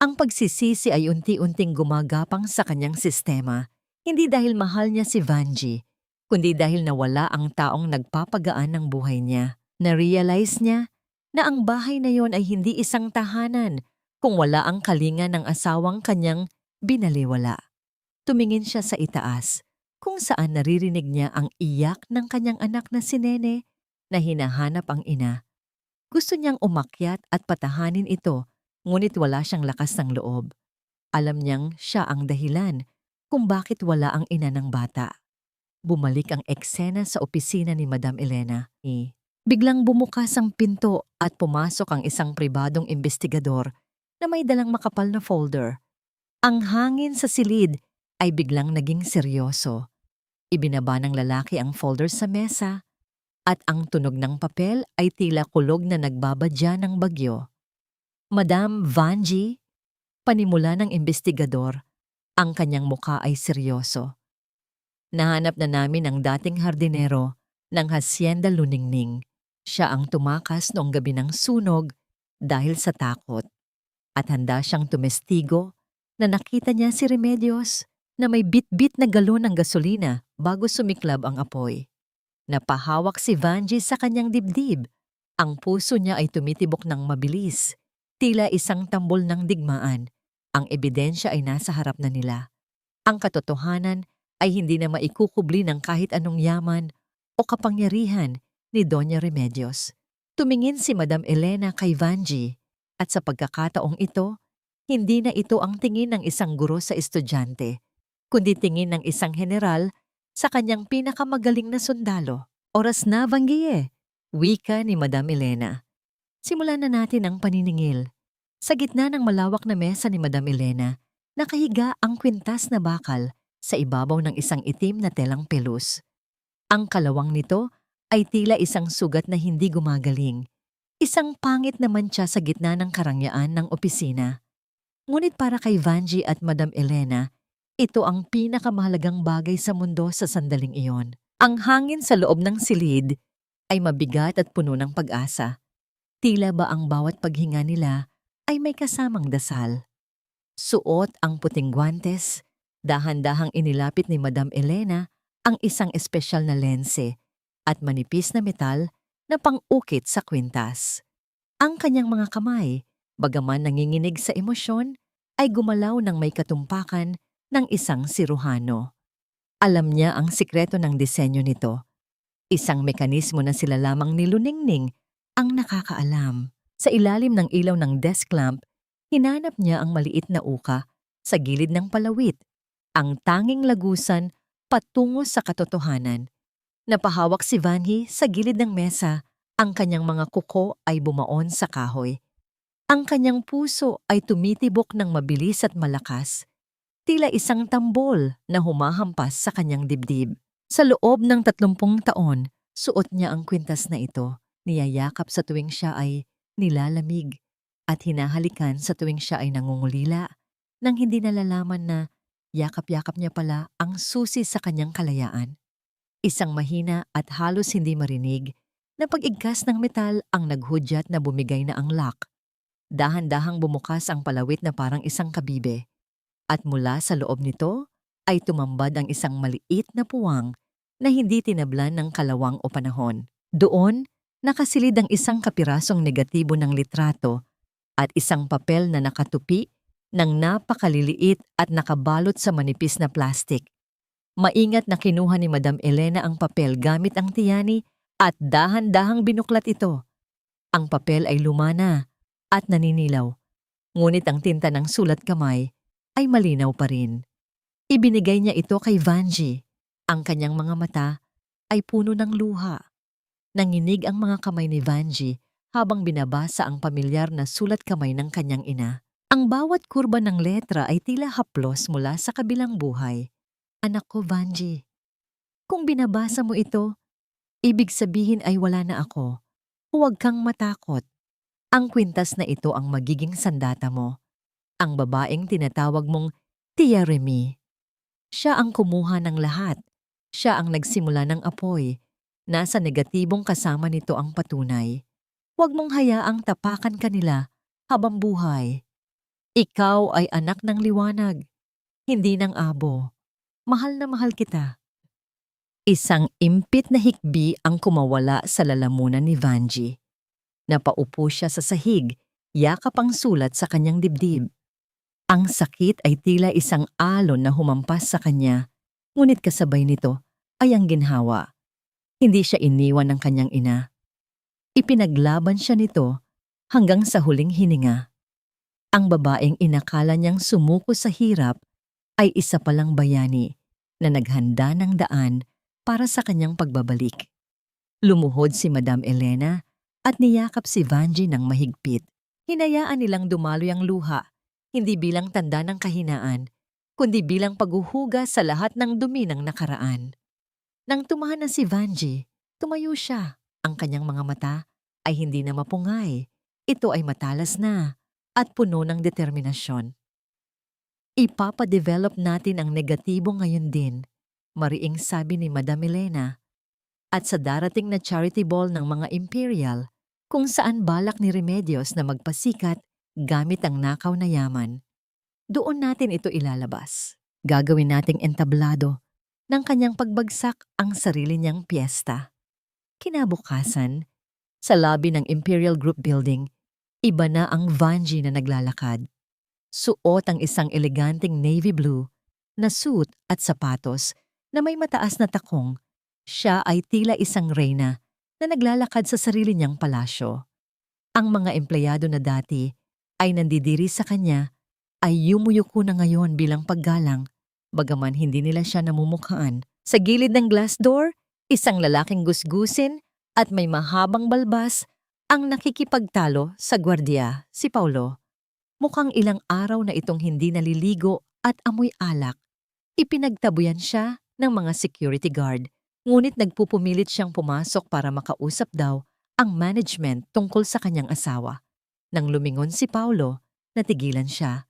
Ang pagsisisi ay unti-unting gumagapang sa kanyang sistema, hindi dahil mahal niya si Vanji, kundi dahil nawala ang taong nagpapagaan ng buhay niya. Na-realize niya na ang bahay na yon ay hindi isang tahanan kung wala ang kalinga ng asawang kanyang binaliwala. Tumingin siya sa itaas, kung saan naririnig niya ang iyak ng kanyang anak na si Nene na hinahanap ang ina. Gusto niyang umakyat at patahanin ito, ngunit wala siyang lakas ng loob. Alam niyang siya ang dahilan kung bakit wala ang ina ng bata. Bumalik ang eksena sa opisina ni Madam Elena. Biglang bumukas ang pinto at pumasok ang isang pribadong investigador na may dalang makapal na folder. Ang hangin sa silid ay biglang naging seryoso. Ibinaba ng lalaki ang folder sa mesa at ang tunog ng papel ay tila kulog na nagbabadya ng bagyo. "Madam Vanji," panimula ng investigador, ang kanyang muka ay seryoso. Nahanap na namin ang dating hardinero ng Hacienda Luningning. Siya ang tumakas noong gabi ng sunog dahil sa takot. At handa siyang tumestigo na nakita niya si Remedios na may bit-bit na galon ng gasolina bago sumiklab ang apoy. Napahawak si Vanji sa kanyang dibdib. Ang puso niya ay tumitibok ng mabilis, tila isang tambol ng digmaan. Ang ebidensya ay nasa harap na nila. Ang katotohanan ay hindi na maikukubli ng kahit anong yaman o kapangyarihan ni Doña Remedios. Tumingin si Madam Elena kay Vanji at sa pagkakataong ito, hindi na ito ang tingin ng isang guro sa estudyante, kundi tingin ng isang general sa kanyang pinakamagaling na sundalo. Oras na, Vangie, wika ni Madam Elena. Simulan na natin ang paniningil. Sa gitna ng malawak na mesa ni Madam Elena, nakahiga ang kwintas na bakal sa ibabaw ng isang itim na telang pelus. Ang kalawang nito ay tila isang sugat na hindi gumagaling. Isang pangit na mantsa sa gitna ng karangyaan ng opisina. Ngunit para kay Vanji at Madam Elena, ito ang pinakamahalagang bagay sa mundo sa sandaling iyon. Ang hangin sa loob ng silid ay mabigat at puno ng pag-asa. Tila ba ang bawat paghinga nila ay may kasamang dasal. Suot ang puting guwantes, dahan-dahang inilapit ni Madam Elena ang isang espesyal na lense at manipis na metal na pang-ukit sa kwintas. Ang kanyang mga kamay, bagaman nanginginig sa emosyon, ay gumalaw ng may katumpakan ng isang siruhano. Alam niya ang sikreto ng disenyo nito. Isang mekanismo na sila lamang ni Luningning ang nakakaalam. Sa ilalim ng ilaw ng desk lamp, hinanap niya ang maliit na uka sa gilid ng palawit, ang tanging lagusan patungo sa katotohanan. Napahawak si Vanji sa gilid ng mesa, ang kanyang mga kuko ay bumaon sa kahoy. Ang kanyang puso ay tumitibok ng mabilis at malakas, tila isang tambol na humahampas sa kanyang dibdib. Sa loob ng 30 taon, suot niya ang kwintas na ito, niyayakap sa tuwing siya ay nilalamig at hinahalikan sa tuwing siya ay nangungulila, nang hindi nalalaman na yakap-yakap niya pala ang susi sa kanyang kalayaan. Isang mahina at halos hindi marinig na pag-igkas ng metal ang naghudyat na bumigay na ang lock. Dahan-dahang bumukas ang palawit na parang isang kabibe. At mula sa loob nito ay tumambad ang isang maliit na puwang na hindi tinablan ng kalawang o panahon. Doon, nakasilid ang isang kapirasong negatibo ng litrato at isang papel na nakatupi ng napakaliliit at nakabalot sa manipis na plastik. Maingat na kinuha ni Madam Elena ang papel gamit ang tiyani at dahan-dahang binuklat ito. Ang papel ay lumana at naninilaw, ngunit ang tinta ng sulat kamay ay malinaw pa rin. Ibinigay niya ito kay Vanji. Ang kanyang mga mata ay puno ng luha. Nanginig ang mga kamay ni Vanji habang binabasa ang pamilyar na sulat kamay ng kanyang ina. Ang bawat kurba ng letra ay tila haplos mula sa kabilang buhay. Anak ko, Vanji, kung binabasa mo ito, ibig sabihin ay wala na ako. Huwag kang matakot. Ang kwintas na ito ang magiging sandata mo. Ang babaeng tinatawag mong Tia Remy. Siya ang kumuha ng lahat. Siya ang nagsimula ng apoy. Nasa negatibong kasama nito ang patunay. Huwag mong hayaang tapakan kanila habang buhay. Ikaw ay anak ng liwanag, hindi ng abo. Mahal na mahal kita. Isang impit na hikbi ang kumawala sa lalamunan ni Vanji. Napaupo siya sa sahig, yakap ang sulat sa kanyang dibdib. Ang sakit ay tila isang alon na humampas sa kanya, ngunit kasabay nito ay ang ginhawa. Hindi siya iniwan ng kanyang ina. Ipinaglaban siya nito hanggang sa huling hininga. Ang babaeng inakala niyang sumuko sa hirap ay isa palang bayani na naghanda ng daan para sa kanyang pagbabalik. Lumuhod si Madam Elena at niyakap si Vanji ng mahigpit. Hinayaan nilang dumaloy ang luha, hindi bilang tanda ng kahinaan, kundi bilang paghuhugas sa lahat ng dumi ng nakaraan. Nang tumahan na si Vanji, tumayo siya. Ang kanyang mga mata ay hindi na mapungay. Ito ay matalas na at puno ng determinasyon. Ipapadevelop natin ang negatibo ngayon din. mariing sabi ni Madam Elena. At sa darating na charity ball ng mga Imperial, kung saan balak ni Remedios na magpasikat gamit ang nakaw na yaman, doon natin ito ilalabas. Gagawin nating entablado ng kanyang pagbagsak ang sarili niyang piyesta. Kinabukasan, sa lobby ng Imperial Group Building, iba na ang Vanji na naglalakad. Suot ang isang eleganteng navy blue na suit at sapatos na may mataas na takong. Siya ay tila isang reyna na naglalakad sa sarili niyang palasyo. Ang mga empleyado na dati ay nandidiri sa kanya ay yumuyuko na ngayon bilang paggalang, bagaman hindi nila siya namumukhaan. Sa gilid ng glass door, isang lalaking gusgusin at may mahabang balbas ang nakikipagtalo sa gwardiya, si Paulo. Mukhang ilang araw na itong hindi naliligo at amoy alak. Ipinagtabuyan siya ng mga security guard, ngunit nagpupumilit siyang pumasok para makausap daw ang management tungkol sa kanyang asawa. Nang lumingon si Paulo, natigilan siya.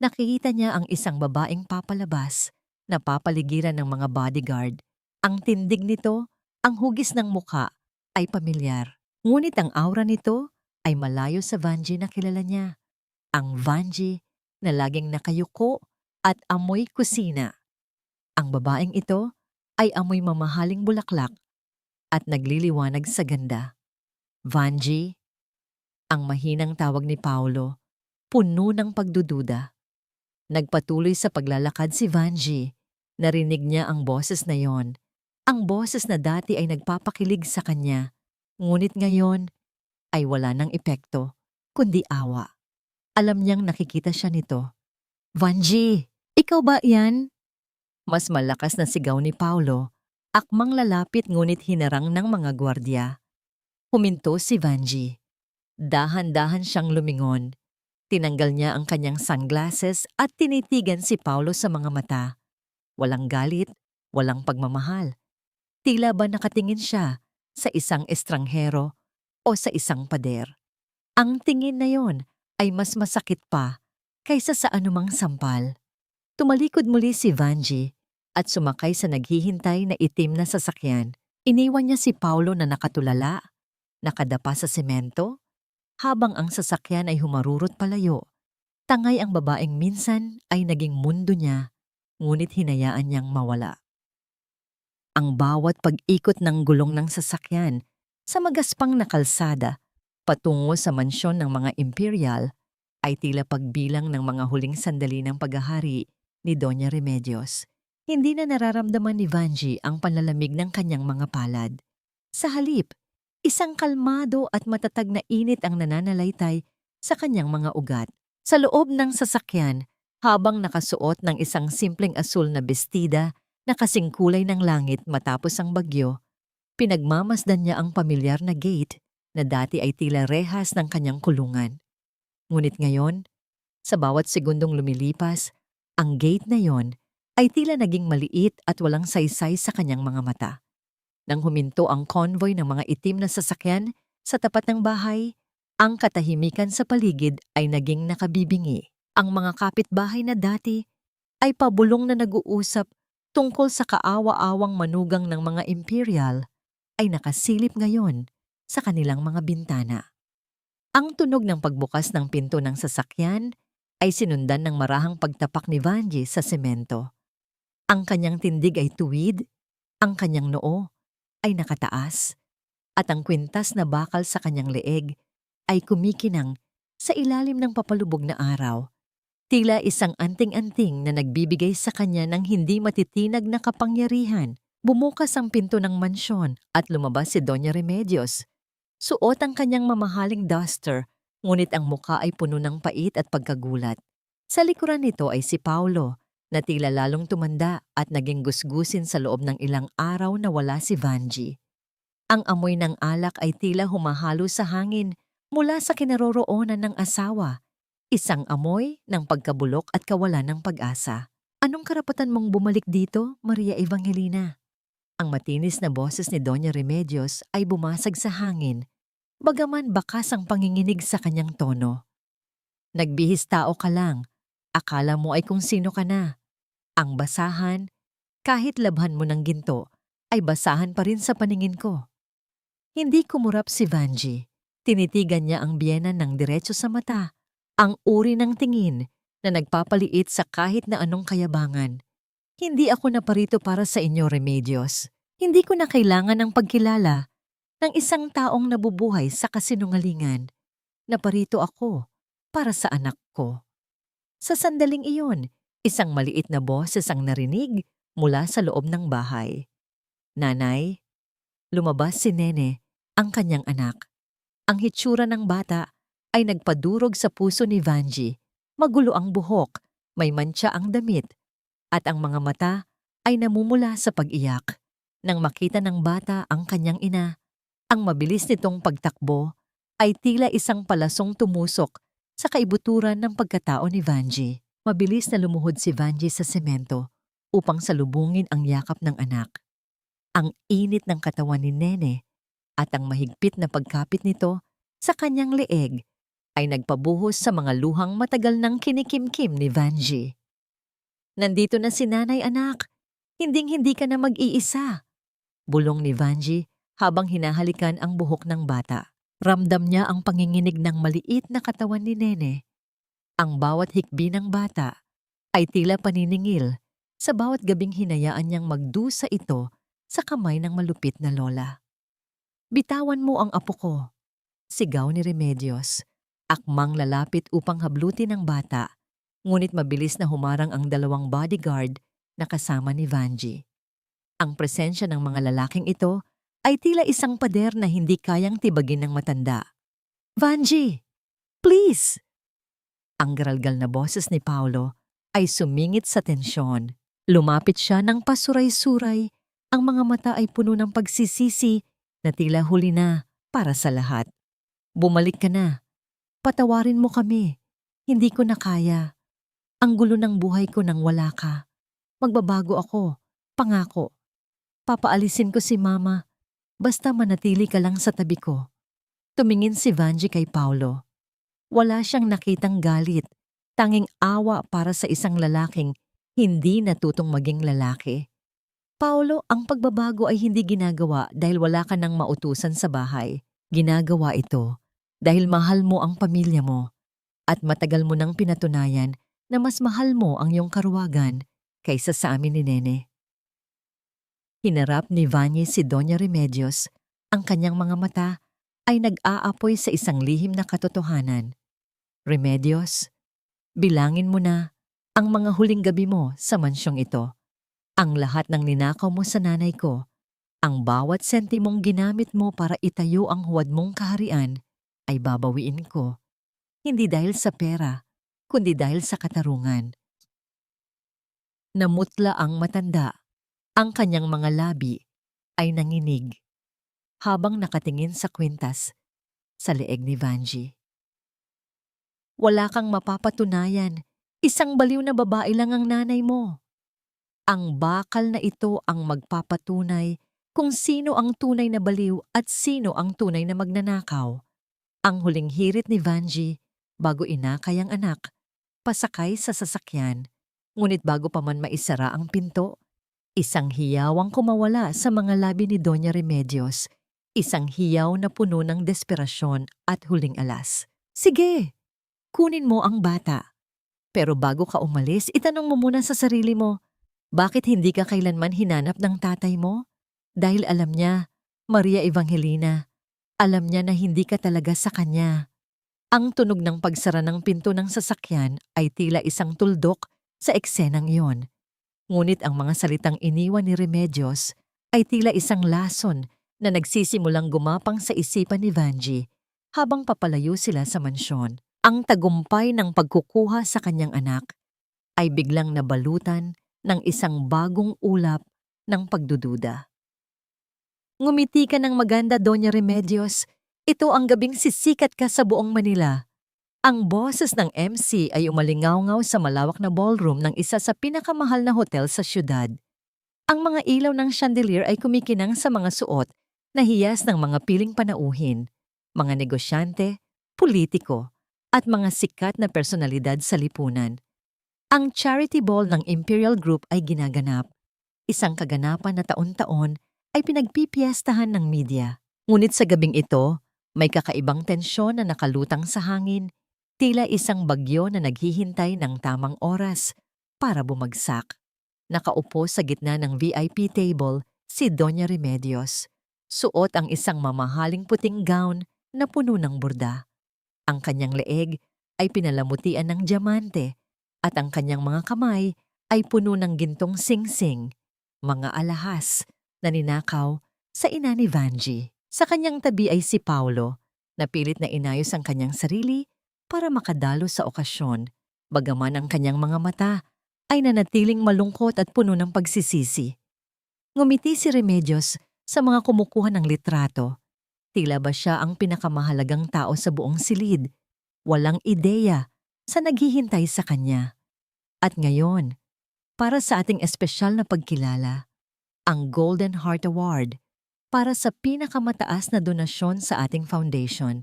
Nakikita niya ang isang babaeng papalabas na papaligiran ng mga bodyguard. Ang tindig nito, ang hugis ng muka ay pamilyar. Ngunit ang aura nito ay malayo sa Vanji na kilala niya. Ang Vanji na laging nakayuko at amoy kusina. Ang babaeng ito ay amoy mamahaling bulaklak at nagliliwanag sa ganda. Vanji, ang mahinang tawag ni Paulo, puno ng pagdududa. Nagpatuloy sa paglalakad si Vanji. Narinig niya ang boses na yon. Ang boses na dati ay nagpapakilig sa kanya, ngunit ngayon ay wala ng epekto, kundi awa. Alam niyang nakikita siya nito. Vanji, ikaw ba yan? Mas malakas na sigaw ni Paulo, akmang lalapit ngunit hinarang ng mga gwardya. Huminto si Vanji. Dahan-dahan siyang lumingon. Tinanggal niya ang kanyang sunglasses at tinitigan si Paulo sa mga mata. Walang galit, walang pagmamahal. Tila ba nakatingin siya sa isang estranghero o sa isang pader. Ang tingin na yon ay mas masakit pa kaysa sa anumang sampal. Tumalikod muli si Vanji at sumakay sa naghihintay na itim na sasakyan. Iniwan niya si Paulo na nakatulala, nakadapa sa semento, habang ang sasakyan ay humarurot palayo. Tangay ang babaeng minsan ay naging mundo niya, ngunit hinayaan niyang mawala. Ang bawat pag-ikot ng gulong ng sasakyan sa magaspang na kalsada patungo sa mansyon ng mga Imperial ay tila pagbilang ng mga huling sandali ng paghahari ni Doña Remedios. Hindi na nararamdaman ni Vanji ang panlalamig ng kanyang mga palad. Sa halip, isang kalmado at matatag na init ang nananalaytay sa kanyang mga ugat. Sa loob ng sasakyan, habang nakasuot ng isang simpleng asul na bestida na kasing kulay ng langit matapos ang bagyo, pinagmamasdan niya ang pamilyar na gate na dati ay tila rehas ng kanyang kulungan. Ngunit ngayon, sa bawat segundong lumilipas, ang gate na yon ay tila naging maliit at walang saysay sa kanyang mga mata. Nang huminto ang convoy ng mga itim na sasakyan sa tapat ng bahay, ang katahimikan sa paligid ay naging nakabibingi. Ang mga kapitbahay na dati ay pabulong na nag-uusap tungkol sa kaawa-awang manugang ng mga Imperial ay nakasilip ngayon sa kanilang mga bintana. Ang tunog ng pagbukas ng pinto ng sasakyan ay sinundan ng marahang pagtapak ni Vanji sa semento. Ang kanyang tindig ay tuwid, ang kanyang noo ay nakataas, at ang kwintas na bakal sa kanyang leeg ay kumikinang sa ilalim ng papalubog na araw. Tila isang anting-anting na nagbibigay sa kanya ng hindi matitinag na kapangyarihan. Bumukas ang pinto ng mansyon at lumabas si Doña Remedios. Suot ang kanyang mamahaling duster, ngunit ang muka ay puno ng pait at pagkagulat. Sa likuran nito ay si Paulo, na tila lalong tumanda at naging gusgusin sa loob ng ilang araw na wala si Vanji. Ang amoy ng alak ay tila humahalo sa hangin mula sa kinaroroonan ng asawa. Isang amoy ng pagkabulok at kawalan ng pag-asa. Anong karapatan mong bumalik dito, Maria Evangelina? Ang matinis na boses ni Doña Remedios ay bumasag sa hangin, bagaman bakas ang panginginig sa kanyang tono. Nagbihis tao ka lang, akala mo ay kung sino ka na. Ang basahan, Kahit labhan mo ng ginto, ay basahan pa rin sa paningin ko. Hindi kumurap si Vanji. Tinitigan niya ang biyenan ng diretso sa mata. Ang uri ng tingin na nagpapaliit sa kahit na anong kayabangan. Hindi ako naparito para sa inyo, Remedios. Hindi ko na kailangan ng pagkilala ng isang taong nabubuhay sa kasinungalingan. Naparito ako para sa anak ko. Sa sandaling iyon, isang maliit na boses ang narinig mula sa loob ng bahay. Nanay, lumabas si Nene, ang kanyang anak. Ang hitsura ng bata ay nagpadurog sa puso ni Vanji. Magulo ang buhok, may mantsa ang damit, at ang mga mata ay namumula sa pag-iyak. Nang makita ng bata ang kanyang ina, ang mabilis nitong pagtakbo ay tila isang palasong tumusok sa kaibuturan ng pagkatao ni Vanji. Mabilis na lumuhod si Vanji sa semento upang salubungin ang yakap ng anak. Ang init ng katawan ni Nene at ang mahigpit na pagkapit nito sa kanyang leeg ay nagpabuhos sa mga luhang matagal nang kinikimkim ni Vanji. Nandito na si nanay, anak. Hinding-hindi ka na mag-iisa. Bulong ni Vanji habang hinahalikan ang buhok ng bata. Ramdam niya ang panginginig ng maliit na katawan ni Nene. Ang bawat hikbi ng bata ay tila paniningil sa bawat gabing hinayaan niyang magdusa ito sa kamay ng malupit na lola. Bitawan mo ang apo ko, sigaw ni Remedios. Akmang lalapit upang hablutin ang bata, ngunit mabilis na humarang ang dalawang bodyguard na kasama ni Vanji. Ang presensya ng mga lalaking ito ay tila isang pader na hindi kayang tibagin ng matanda. Vanji, please! Ang garalgal na boses ni Paolo ay sumingit sa tensyon. Lumapit siya ng pasuray-suray. Ang mga mata ay puno ng pagsisisi na tila huli na para sa lahat. Bumalik ka na. Patawarin mo kami. Hindi ko na kaya. Ang gulo ng buhay ko nang wala ka. Magbabago ako. Pangako. Papaalisin ko si Mama. Basta manatili ka lang sa tabi ko. Tumingin si Vanji kay Paolo. Wala siyang nakitang galit. Tanging awa para sa isang lalaking hindi natutong maging lalaki. Paolo, ang pagbabago ay hindi ginagawa dahil wala ka nang mautusan sa bahay. Ginagawa ito dahil mahal mo ang pamilya mo at matagal mo nang pinatunayan na mas mahal mo ang iyong karuwagan kaysa sa amin ni Nene. Hinarap ni Vanji si Doña Remedios. Ang kanyang mga mata ay nag-aapoy sa isang lihim na katotohanan. Remedios, bilangin mo na ang mga huling gabi mo sa mansyong ito. Ang lahat ng ninakaw mo sa nanay ko, ang bawat sentimong ginamit mo para itayo ang huwad mong kaharian, ay babawiin ko. Hindi dahil sa pera, kundi dahil sa katarungan. Namutla ang matanda. Ang kanyang mga labi ay nanginig habang nakatingin sa kwintas sa leeg ni Vanji. Wala kang mapapatunayan. Isang baliw na babae lang ang nanay mo. Ang bakal na ito ang magpapatunay kung sino ang tunay na baliw at sino ang tunay na magnanakaw. Ang huling hirit ni Vanji bago inakay ang anak, pasakay sa sasakyan. Ngunit bago pa man maisara ang pinto, isang hiyawang kumawala sa mga labi ni Doña Remedios. Isang hiyaw na puno ng desperasyon at huling alas. Sige, kunin mo ang bata. Pero bago ka umalis, itanong mo muna sa sarili mo, bakit hindi ka kailanman hinanap ng tatay mo? Dahil alam niya, Maria Evangelina, alam niya na hindi ka talaga sa kanya. Ang tunog ng pagsara ng pinto ng sasakyan ay tila isang tuldok sa eksenang iyon. Ngunit ang mga salitang iniwan ni Remedios ay tila isang lason na nagsisimulang gumapang sa isipan ni Vanji habang papalayo sila sa mansyon. Ang tagumpay ng pagkukuha sa kanyang anak ay biglang nabalutan ng isang bagong ulap ng pagdududa. Ngumiti ka ng maganda, Doña Remedios. Ito ang gabing sisikat ka sa buong Manila. Ang boses ng MC ay umalingaw-ngaw sa malawak na ballroom ng isa sa pinakamahal na hotel sa syudad. Ang mga ilaw ng chandelier ay kumikinang sa mga suot na hiyas ng mga piling panauhin, mga negosyante, politiko, at mga sikat na personalidad sa lipunan. Ang charity ball ng Imperial Group ay ginaganap. isang kaganapan na taon-taon ay pinagpipiestahan ng media. Ngunit sa gabing ito, may kakaibang tensyon na nakalutang sa hangin, tila isang bagyo na naghihintay ng tamang oras para bumagsak. Nakaupo sa gitna ng VIP table si Doña Remedios. Suot ang isang mamahaling puting gown na puno ng burda. Ang kanyang leeg ay pinalamutian ng diamante at ang kanyang mga kamay ay puno ng gintong singsing, mga alahas na ninakaw sa ina ni Vanji. Sa kanyang tabi ay si Paulo, na pilit na inayos ang kanyang sarili para makadalo sa okasyon, bagaman ang kanyang mga mata ay nanatiling malungkot at puno ng pagsisisi. Ngumiti si Remedios sa mga kumukuha ng litrato. Tila ba siya ang pinakamahalagang tao sa buong silid, walang ideya sa naghihintay sa kanya. At ngayon, para sa ating espesyal na pagkilala, ang Golden Heart Award para sa pinakamataas na donasyon sa ating foundation.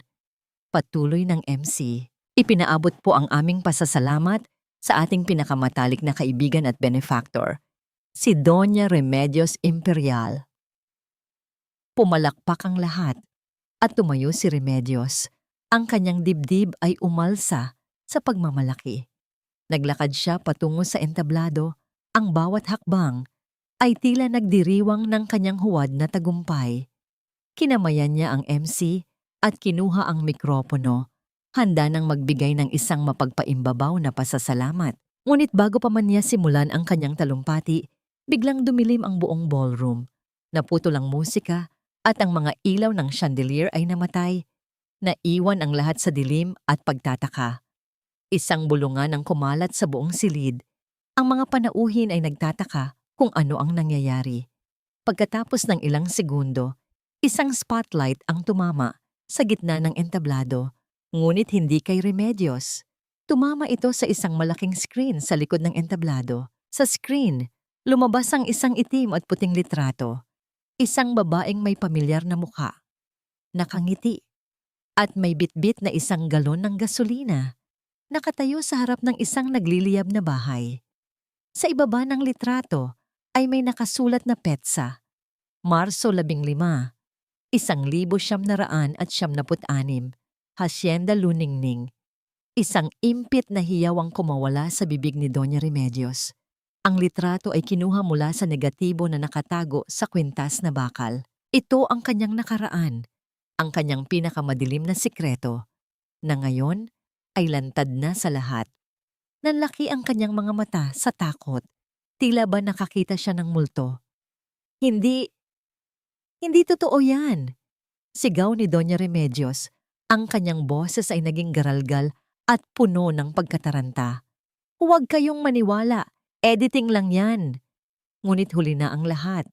Patuloy ng MC, ipinaabot po ang aming pasasalamat sa ating pinakamatalik na kaibigan at benefactor, si Doña Remedios Imperial. Pumalakpak ang lahat at tumayo si Remedios. Ang kanyang dibdib ay umalsa sa pagmamalaki. Naglakad siya patungo sa entablado. Ang bawat hakbang ay tila nagdiriwang ng kanyang huwad na tagumpay. Kinamayan niya ang MC at kinuha ang mikropono, handa nang magbigay ng isang mapagpaimbabaw na pasasalamat. Ngunit bago pa man niya simulan ang kanyang talumpati, biglang dumilim ang buong ballroom. Naputol ang musika at ang mga ilaw ng chandelier ay namatay. Naiwan ang lahat sa dilim at pagtataka. Isang bulungan ang kumalat sa buong silid. Ang mga panauhin ay nagtataka kung ano ang nangyayari. Pagkatapos ng ilang segundo, isang spotlight ang tumama sa gitna ng entablado, ngunit hindi kay Remedios. Tumama ito sa isang malaking screen sa likod ng entablado. Sa screen, lumabas ang isang itim at puting litrato. Isang babaeng may pamilyar na mukha, nakangiti, at may bitbit na isang galon ng gasolina. Nakatayo sa harap ng isang nagliliyab na bahay. Sa ibaba ng litrato ay may nakasulat na petsa, Marso 15, 1976, Hacienda Luningning. Isang impit na hiyaw ang kumawala sa bibig ni Doña Remedios. Ang litrato ay kinuha mula sa negatibo na nakatago sa kwintas na bakal. Ito ang kanyang nakaraan, ang kanyang pinakamadilim na sikreto, na ngayon ay lantad na sa lahat. Nanlaki ang kanyang mga mata sa takot. Tila ba nakakita siya ng multo? Hindi totoo yan. Sigaw ni Doña Remedios. Ang kanyang boses ay naging garalgal at puno ng pagkataranta. Huwag kayong maniwala, editing lang yan. Ngunit huli na ang lahat.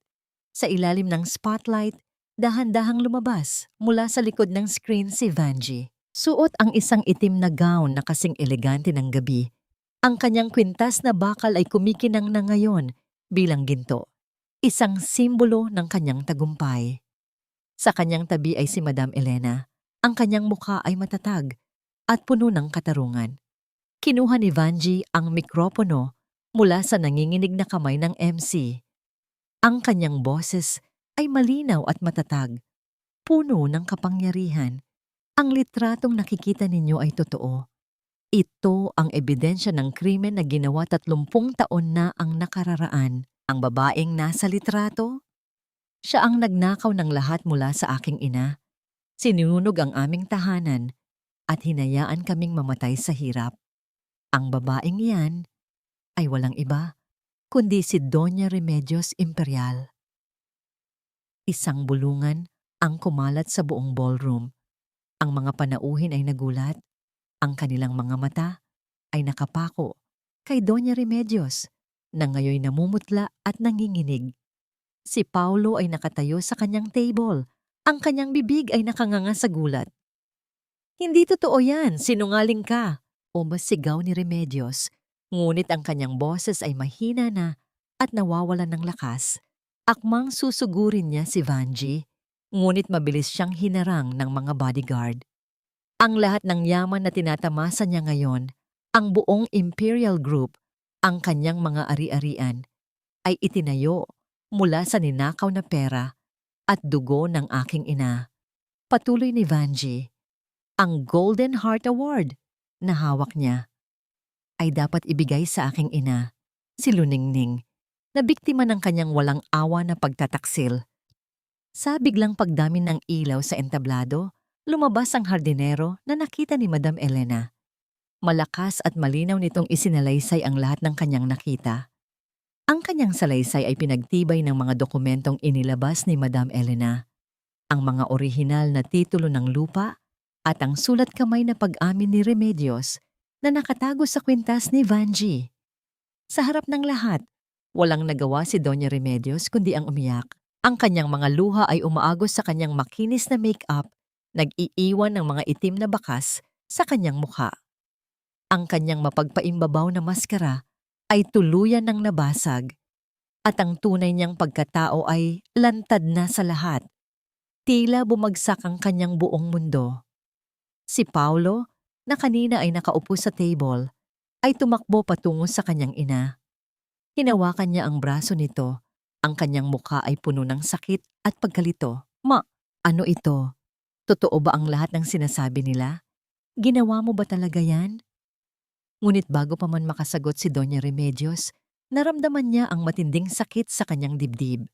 Sa ilalim ng spotlight, dahan-dahang lumabas mula sa likod ng screen si Vanji. Suot ang isang itim na gown na kasing elegante ng gabi. Ang kanyang kwintas na bakal ay kumikinang na ngayon bilang ginto, isang simbolo ng kanyang tagumpay. Sa kanyang tabi ay si Madam Elena. Ang kanyang mukha ay matatag at puno ng katarungan. Kinuha ni Vanji ang mikropono mula sa nanginginig na kamay ng MC. Ang kanyang boses ay malinaw at matatag, puno ng kapangyarihan. Ang litratong nakikita ninyo ay totoo. Ito ang ebidensya ng krimen na ginawa 30 taon na ang nakararaan. Ang babaeng nasa litrato? Siya ang nagnakaw ng lahat mula sa aking ina. Sinunog ang aming tahanan at hinayaan kaming mamatay sa hirap. Ang babaeng iyan ay walang iba kundi si Doña Remedios Imperial. Isang bulungan ang kumalat sa buong ballroom. Ang mga panauhin ay nagulat. Ang kanilang mga mata ay nakapako kay Doña Remedios na ngayon namumutla at nanginginig. Si Paulo ay nakatayo sa kanyang table. Ang kanyang bibig ay nakanganga sa gulat. Hindi totoo yan, sinungaling ka, o masigaw ni Remedios. Ngunit ang kanyang boses ay mahina na at nawawalan ng lakas. Akmang susugurin niya si Vanji, ngunit mabilis siyang hinarang ng mga bodyguard. Ang lahat ng yaman na tinatamasa niya ngayon, ang buong Imperial Group, ang kanyang mga ari-arian, ay itinayo mula sa ninakaw na pera at dugo ng aking ina. Patuloy ni Vanji, ang Golden Heart Award na hawak niya ay dapat ibigay sa aking ina, si Luningning, na biktima ng kanyang walang awa na pagtataksil. Sa biglang pagdami ng ilaw sa entablado, lumabas ang hardinero na nakita ni Madam Elena. Malakas at malinaw nitong isinalaysay ang lahat ng kanyang nakita. Ang kanyang salaysay ay pinagtibay ng mga dokumentong inilabas ni Madam Elena, ang mga orihinal na titulo ng lupa at ang sulat kamay na pag-amin ni Remedios na nakatago sa kwintas ni Vanji. Sa harap ng lahat, walang nagawa si Doña Remedios kundi ang umiyak. Ang kanyang mga luha ay umaagos sa kanyang makinis na make-up, nag-iiwan ng mga itim na bakas sa kanyang mukha. Ang kanyang mapagpaimbabaw na maskara ay tuluyan ng nabasag at ang tunay niyang pagkatao ay lantad na sa lahat. Tila bumagsak ang kanyang buong mundo. Si Paulo, na kanina ay nakaupo sa table, ay tumakbo patungo sa kanyang ina. Hinawakan niya ang braso nito. Ang kanyang mukha ay puno ng sakit at pagkalito. Ma, ano ito? Totoo ba ang lahat ng sinasabi nila? Ginawa mo ba talaga yan? Ngunit bago pa man makasagot si Doña Remedios, naramdaman niya ang matinding sakit sa kanyang dibdib.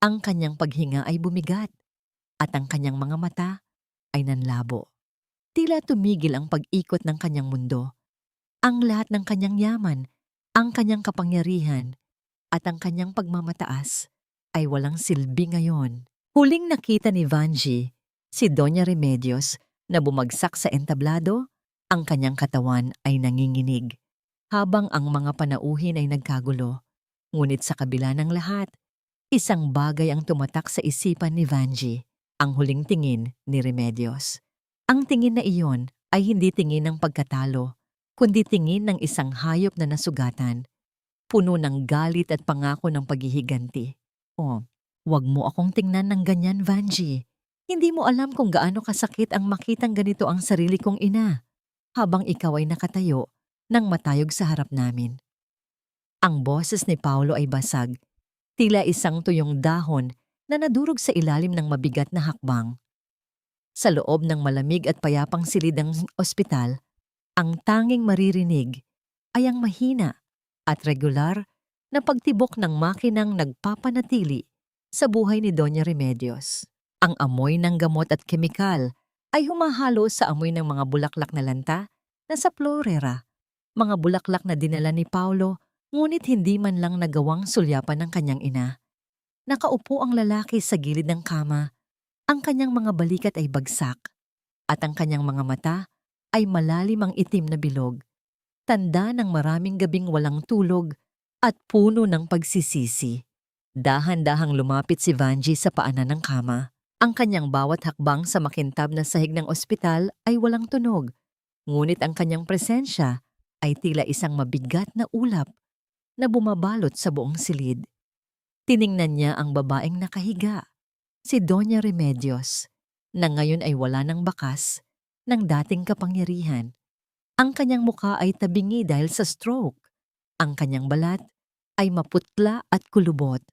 Ang kanyang paghinga ay bumigat at ang kanyang mga mata ay nanlabo. Tila tumigil ang pag-ikot ng kanyang mundo. Ang lahat ng kanyang yaman, ang kanyang kapangyarihan at ang kanyang pagmamataas ay walang silbi ngayon. Huling nakita ni Vanji si Doña Remedios na bumagsak sa entablado. Ang kanyang katawan ay nanginginig, habang ang mga panauhin ay nagkagulo. Ngunit sa kabila ng lahat, isang bagay ang tumatak sa isipan ni Vanji, ang huling tingin ni Remedios. Ang tingin na iyon ay hindi tingin ng pagkatalo, kundi tingin ng isang hayop na nasugatan, puno ng galit at pangako ng paghihiganti. Oh, wag mo akong tingnan ng ganyan, Vanji. Hindi mo alam kung gaano kasakit ang makitang ganito ang sarili kong ina, habang ikaw ay nakatayo nang matayog sa harap namin. Ang boses ni Paulo ay basag, tila isang tuyong dahon na nadurog sa ilalim ng mabigat na hakbang. Sa loob ng malamig at payapang silid ng ospital, ang tanging maririnig ay ang mahina at regular na pagtibok ng makinang nagpapanatili sa buhay ni Doña Remedios. Ang amoy ng gamot at kemikal ay humahalo sa amoy ng mga bulaklak na lanta na sa florera, mga bulaklak na dinala ni Paulo ngunit hindi man lang nagawang sulyapan ng kanyang ina. Nakaupo ang lalaki sa gilid ng kama, ang kanyang mga balikat ay bagsak at ang kanyang mga mata ay malalim ang itim na bilog, tanda ng maraming gabing walang tulog at puno ng pagsisisi. Dahan-dahang lumapit si Vanji sa paanan ng kama. Ang kanyang bawat hakbang sa makintab na sahig ng ospital ay walang tunog, ngunit ang kanyang presensya ay tila isang mabigat na ulap na bumabalot sa buong silid. Tiningnan niya ang babaeng nakahiga, si Doña Remedios, na ngayon ay wala ng bakas ng dating kapangyarihan. Ang kanyang mukha ay tabingi dahil sa stroke. Ang kanyang balat ay maputla at kulubot.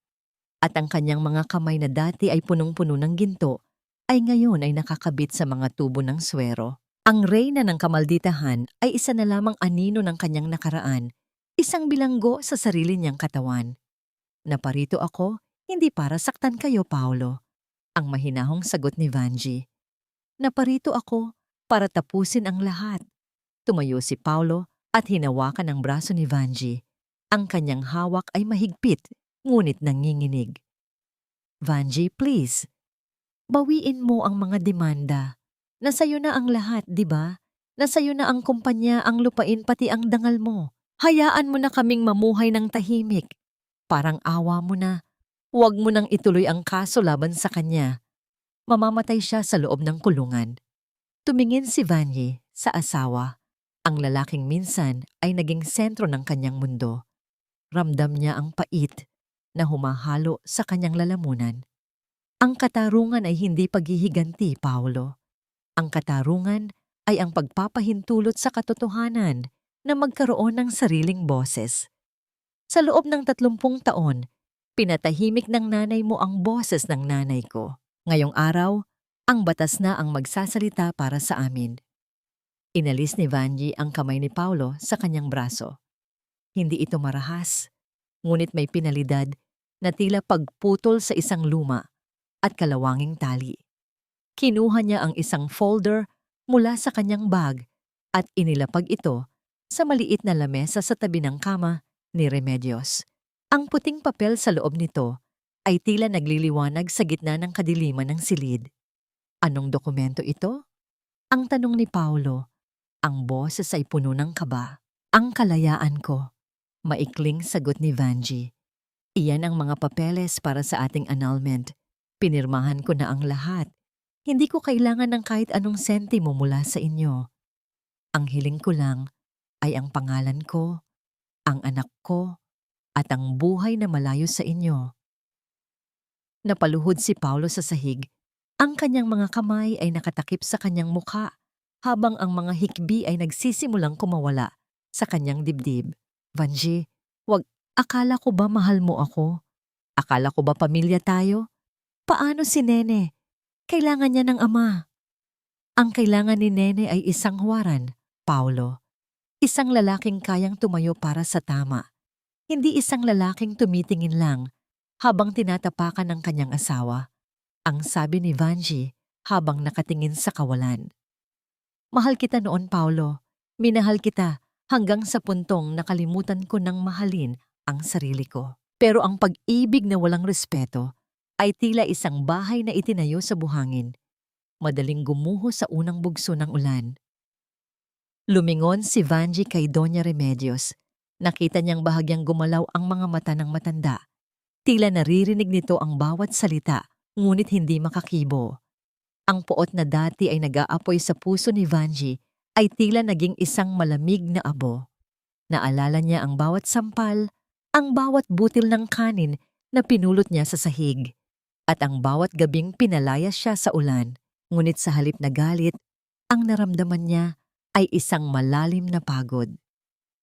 At ang kanyang mga kamay na dati ay punong-puno ng ginto ay ngayon ay nakakabit sa mga tubo ng swero. Ang reyna ng kamalditahan ay isa na lamang anino ng kanyang nakaraan, isang bilanggo sa sarili niyang katawan. Naparito ako, hindi para saktan kayo, Paulo, ang mahinahong sagot ni Vanji. Naparito ako para tapusin ang lahat. Tumayo si Paulo at hinawakan ang braso ni Vanji. Ang kanyang hawak ay mahigpit, ngunit nanginginig. Vanji, please. Bawiin mo ang mga demanda. Nasa'yo na ang lahat, di ba? Nasa'yo na ang kumpanya, ang lupain, pati ang dangal mo. Hayaan mo na kaming mamuhay ng tahimik. Parang awa mo na. Huwag mo nang ituloy ang kaso laban sa kanya. Mamamatay siya sa loob ng kulungan. Tumingin si Vanji sa asawa. Ang lalaking minsan ay naging sentro ng kanyang mundo. Ramdam niya ang pait na humahalo sa kanyang lalamunan. Ang katarungan ay hindi paghihiganti, Paulo. Ang katarungan ay ang pagpapahintulot sa katotohanan na magkaroon ng sariling boses. Sa loob ng 30 taon, Pinatahimik ng nanay mo ang boses ng nanay ko. Ngayong araw, ang batas na ang magsasalita para sa amin. Inalis ni Vanji ang kamay ni Paulo sa kanyang braso. Hindi ito marahas, ngunit may pinalidad na tila pagputol sa isang luma at kalawanging tali. Kinuha niya ang isang folder mula sa kanyang bag at inilapag ito sa maliit na lamesa sa tabi ng kama ni Remedios. Ang puting papel sa loob nito ay tila nagliliwanag sa gitna ng kadiliman ng silid. Anong dokumento ito? Ang tanong ni Paulo. Ang boses ay puno ng kaba. Ang kalayaan ko. Maikling sagot ni Vanji. Iyan ang mga papeles para sa ating annulment. Pinirmahan ko na ang lahat. Hindi ko kailangan ng kahit anong sentimo mula sa inyo. Ang hiling ko lang ay ang pangalan ko, ang anak ko, at ang buhay na malayo sa inyo. Napaluhod si Paulo sa sahig. Ang kanyang mga kamay ay nakatakip sa kanyang mukha habang ang mga hikbi ay nagsisimulang kumawala sa kanyang dibdib. Vanji, wag, akala ko ba mahal mo ako? Akala ko ba pamilya tayo? Paano si Nene? Kailangan niya ng ama. Ang kailangan ni Nene ay isang huwaran, Paulo. Isang lalaking kayang tumayo para sa tama. Hindi isang lalaking tumitingin lang habang tinatapakan ng kanyang asawa. Ang sabi ni Vanji habang nakatingin sa kawalan. Mahal kita noon, Paulo. Minahal kita hanggang sa puntong nakalimutan ko ng mahalin ang sarili ko. Pero ang pag-ibig na walang respeto ay tila isang bahay na itinayo sa buhangin. Madaling gumuho sa unang bugso ng ulan. Lumingon si Vanji kay Doña Remedios. Nakita niyang bahagyang gumalaw ang mga mata ng matanda. Tila naririnig nito ang bawat salita, ngunit hindi makakibo. Ang puot na dati ay nag-aapoy sa puso ni Vanji ay tila naging isang malamig na abo. Naalala niya ang bawat sampal, ang bawat butil ng kanin na pinulot niya sa sahig, at ang bawat gabing pinalayas siya sa ulan. Ngunit sa halip na galit, ang naramdaman niya ay isang malalim na pagod.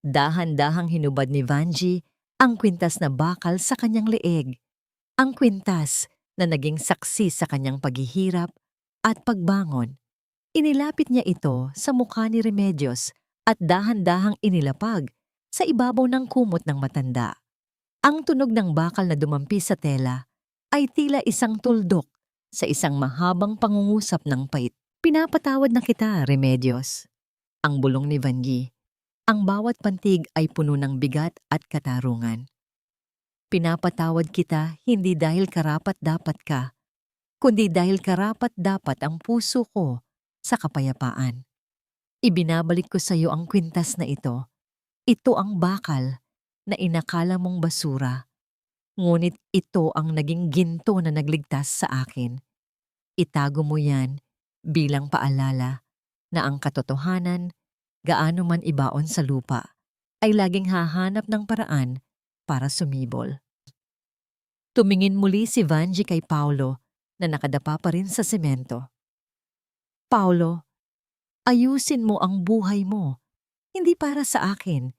Dahan-dahang hinubad ni Vanji ang kwintas na bakal sa kanyang leeg. Ang kwintas na naging saksi sa kanyang paghihirap at pagbangon. Inilapit niya ito sa mukha ni Remedios at dahan-dahang inilapag sa ibabaw ng kumot ng matanda. Ang tunog ng bakal na dumampi sa tela ay tila isang tuldok sa isang mahabang pangungusap ng pait. Pinapatawad na kita, Remedios. Ang bulong ni Vanji. Ang bawat pantig ay puno ng bigat at katarungan. Pinapatawad kita hindi dahil karapat-dapat ka, kundi dahil karapat-dapat ang puso ko sa kapayapaan. Ibinabalik ko sa iyo ang kwintas na ito. Ito ang bakal na inakala mong basura. Ngunit ito ang naging ginto na nagligtas sa akin. Itago mo yan bilang paalala na ang katotohanan, gaano man ibaon sa lupa, ay laging hahanap ng paraan para sumibol. Tumingin muli si Vanji kay Paulo na nakadapa pa rin sa semento. Paulo, ayusin mo ang buhay mo, hindi para sa akin,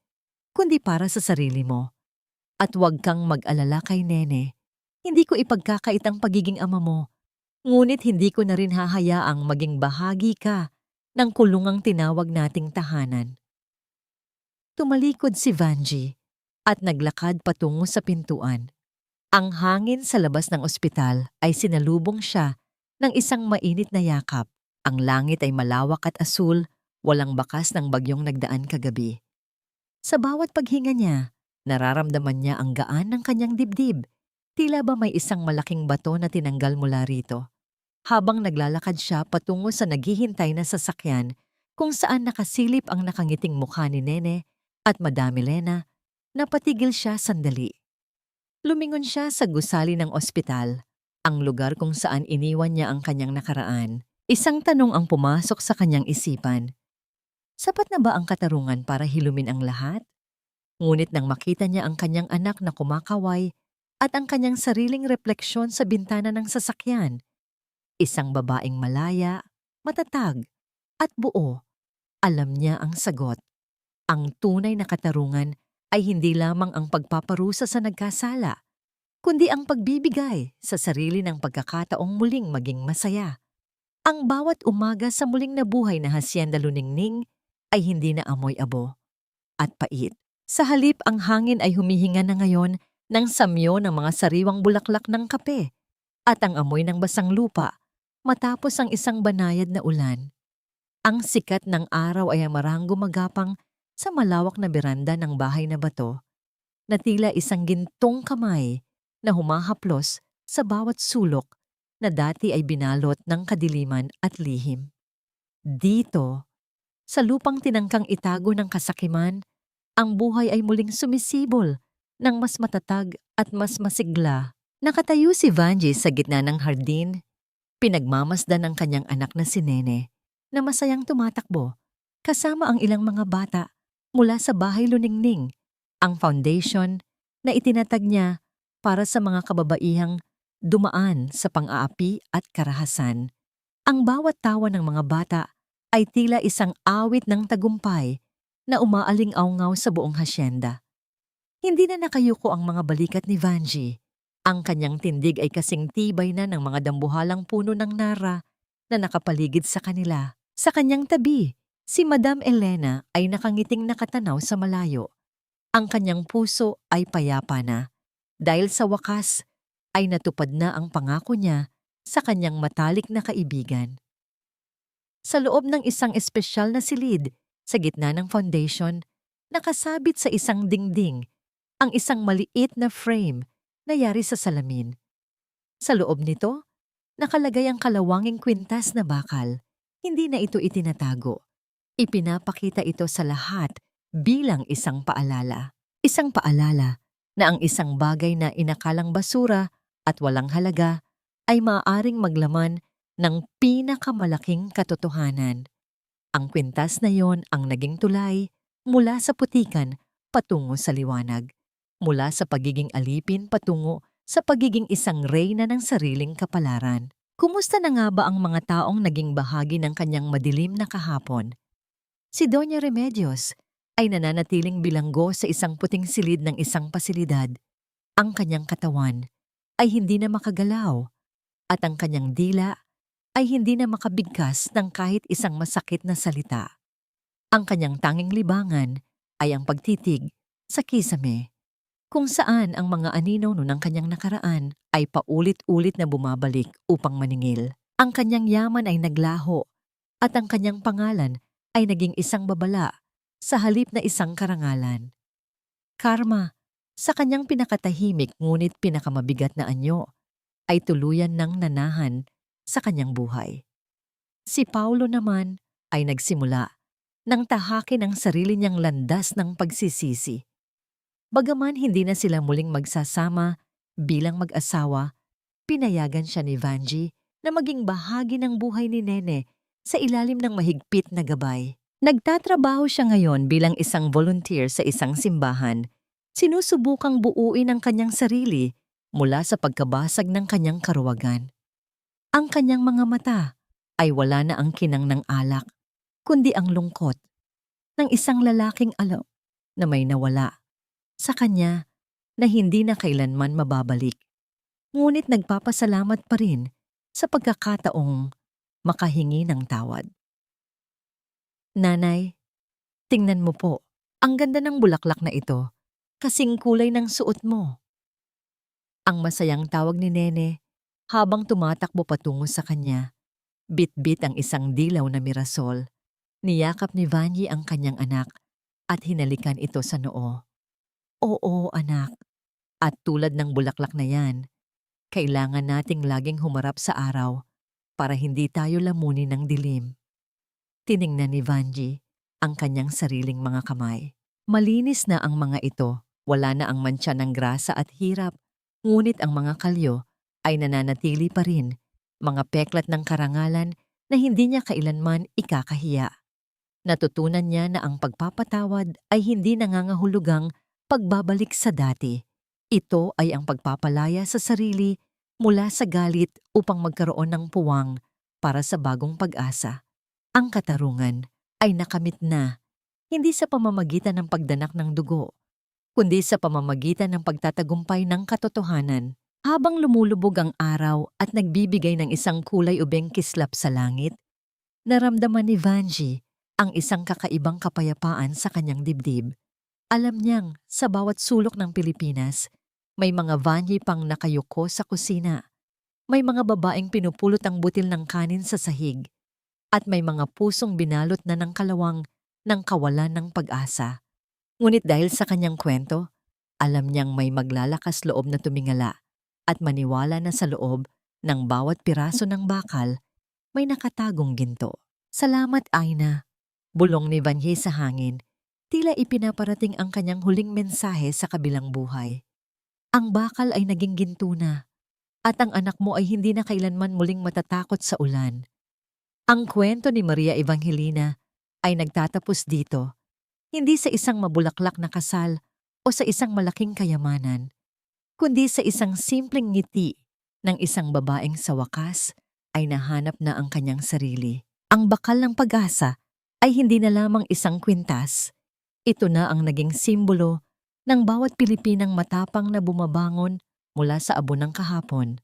kundi para sa sarili mo. At huwag kang mag-alala kay Nene. Hindi ko ipagkakait ang pagiging ama mo, ngunit hindi ko na rin hahayaang maging bahagi ka ng kulungang tinawag nating tahanan. Tumalikod si Vanji at naglakad patungo sa pintuan. Ang hangin sa labas ng ospital ay sinalubong siya ng isang mainit na yakap. Ang langit ay malawak at asul, walang bakas ng bagyong nagdaan kagabi. Sa bawat paghinga niya, nararamdaman niya ang gaan ng kanyang dibdib. Tila ba may isang malaking bato na tinanggal mula rito. Habang naglalakad siya patungo sa naghihintay na sasakyan kung saan nakasilip ang nakangiting mukha ni Nene at Madam Elena, napatigil siya sandali. Lumingon siya sa gusali ng ospital, ang lugar kung saan iniwan niya ang kanyang nakaraan. Isang tanong ang pumasok sa kanyang isipan. Sapat na ba ang katarungan para hilumin ang lahat? Ngunit nang makita niya ang kanyang anak na kumakaway at ang kanyang sariling refleksyon sa bintana ng sasakyan, isang babaeng malaya, matatag, at buo, alam niya ang sagot. Ang tunay na katarungan ay hindi lamang ang pagpaparusa sa nagkasala, kundi ang pagbibigay sa sarili ng pagkakataong muling maging masaya. Ang bawat umaga sa muling nabuhay na Hacienda Luningning ay hindi na amoy abo at pait. Sa halip, ang hangin ay humihinga na ngayon ng samyo ng mga sariwang bulaklak ng kape at ang amoy ng basang lupa matapos ang isang banayad na ulan. Ang sikat ng araw ay amarang gumagapang sa malawak na beranda ng bahay na bato na tila isang gintong kamay na humahaplos sa bawat sulok na dati ay binalot ng kadiliman at lihim. Dito, sa lupang tinangkang itago ng kasakiman, ang buhay ay muling sumisibol ng mas matatag at mas masigla. Nakatayo si Vanji sa gitna ng hardin, pinagmamasdan ng kanyang anak na si Nene na masayang tumatakbo kasama ang ilang mga bata mula sa bahay Luningning, ang foundation na itinatag niya para sa mga kababaihang dumaan sa pang-aapi at karahasan. Ang bawat tawa ng mga bata ay tila isang awit ng tagumpay na umaaling-awngaw sa buong hasyenda. Hindi na nakayuko ang mga balikat ni Vanji. Ang kanyang tindig ay kasing tibay na ng mga dambuhalang puno ng nara na nakapaligid sa kanila. Sa kanyang tabi, si Madam Elena ay nakangiting nakatanaw sa malayo. Ang kanyang puso ay payapa na dahil sa wakas ay natupad na ang pangako niya sa kanyang matalik na kaibigan. Sa loob ng isang espesyal na silid sa gitna ng foundation, nakasabit sa isang dingding ang isang maliit na frame na yari sa salamin. Sa loob nito, nakalagay ang kalawanging kwintas na bakal. Hindi na ito itinatago. Ipinapakita ito sa lahat bilang isang paalala. Isang paalala na ang isang bagay na inakalang basura at walang halaga ay maaaring maglaman ng pinakamalaking katotohanan. Ang kwintas na yon ang naging tulay mula sa putikan patungo sa liwanag, mula sa pagiging alipin patungo sa pagiging isang reyna ng sariling kapalaran. Kumusta na nga ba ang mga taong naging bahagi ng kanyang madilim na kahapon? Si Doña Remedios ay nananatiling bilanggo sa isang puting silid ng isang pasilidad. Ang kanyang katawan ay hindi na makagalaw at ang kanyang dila ay hindi na makabigkas ng kahit isang masakit na salita. Ang kanyang tanging libangan ay ang pagtitig sa kisame, kung saan ang mga anino ng kanyang nakaraan ay paulit-ulit na bumabalik upang maningil. Ang kanyang yaman ay naglaho at ang kanyang pangalan ay naging isang babala sa halip na isang karangalan. Karma, sa kanyang pinakatahimik ngunit pinakamabigat na anyo, ay tuluyan ng nanahan sa kanyang buhay. Si Paulo naman ay nagsimula nang tahakin ang sarili niyang landas ng pagsisisi. Bagaman hindi na sila muling magsasama bilang mag-asawa, pinayagan siya ni Vanji na maging bahagi ng buhay ni Nene sa ilalim ng mahigpit na gabay. Nagtatrabaho siya ngayon bilang isang volunteer sa isang simbahan. Sinusubukang buuin ang kanyang sarili mula sa pagkabasag ng kanyang karuwagan. Ang kanyang mga mata ay wala na ang kinang ng alak, kundi ang lungkot ng isang lalaking alam na may nawala sa kanya na hindi na kailanman mababalik. Ngunit nagpapasalamat pa rin sa pagkakataong makahingi ng tawad. Nanay, tingnan mo po, ang ganda ng bulaklak na ito, kasing kulay ng suot mo. Ang masayang tawag ni Nene habang tumatakbo patungo sa kanya. Bit-bit ang isang dilaw na mirasol. Niyakap ni Vanji ang kanyang anak at hinalikan ito sa noo. Oo, anak. At tulad ng bulaklak na yan, kailangan nating laging humarap sa araw para hindi tayo lamunin ng dilim. Tiningnan ni Vanji ang kanyang sariling mga kamay. Malinis na ang mga ito, wala na ang mantsa ng grasa at hirap, ngunit ang mga kalyo ay nananatili pa rin, mga peklat ng karangalan na hindi niya kailanman ikakahiya. Natutunan niya na ang pagpapatawad ay hindi nangangahulugang pagbabalik sa dati. Ito ay ang pagpapalaya sa sarili mula sa galit upang magkaroon ng puwang para sa bagong pag-asa. Ang katarungan ay nakamit na, hindi sa pamamagitan ng pagdanak ng dugo, kundi sa pamamagitan ng pagtatagumpay ng katotohanan. Habang lumulubog ang araw at nagbibigay ng isang kulay ubeng kislap sa langit, naramdaman ni Vanji ang isang kakaibang kapayapaan sa kanyang dibdib. Alam niyang sa bawat sulok ng Pilipinas, may mga Vanji pang nakayuko sa kusina. May mga babaeng pinupulot ang butil ng kanin sa sahig. At may mga pusong binalot na ng kalawang ng kawalan ng pag-asa. Ngunit dahil sa kanyang kwento, alam niyang may maglalakas loob na tumingala at maniwala na sa loob ng bawat piraso ng bakal may nakatagong ginto. Salamat, Aina. Bulong ni Vanji sa hangin. Tila ipinaparating ang kanyang huling mensahe sa kabilang buhay. Ang bakal ay naging ginto na, at ang anak mo ay hindi na kailanman muling matatakot sa ulan. Ang kwento ni Maria Evangelina ay nagtatapos dito, hindi sa isang mabulaklak na kasal o sa isang malaking kayamanan, kundi sa isang simpleng ngiti ng isang babaeng sa wakas ay nahanap na ang kanyang sarili. Ang bakal ng pag-asa ay hindi na lamang isang kwintas. Ito na ang naging simbolo ng bawat Pilipinang matapang na bumabangon mula sa abo ng kahapon.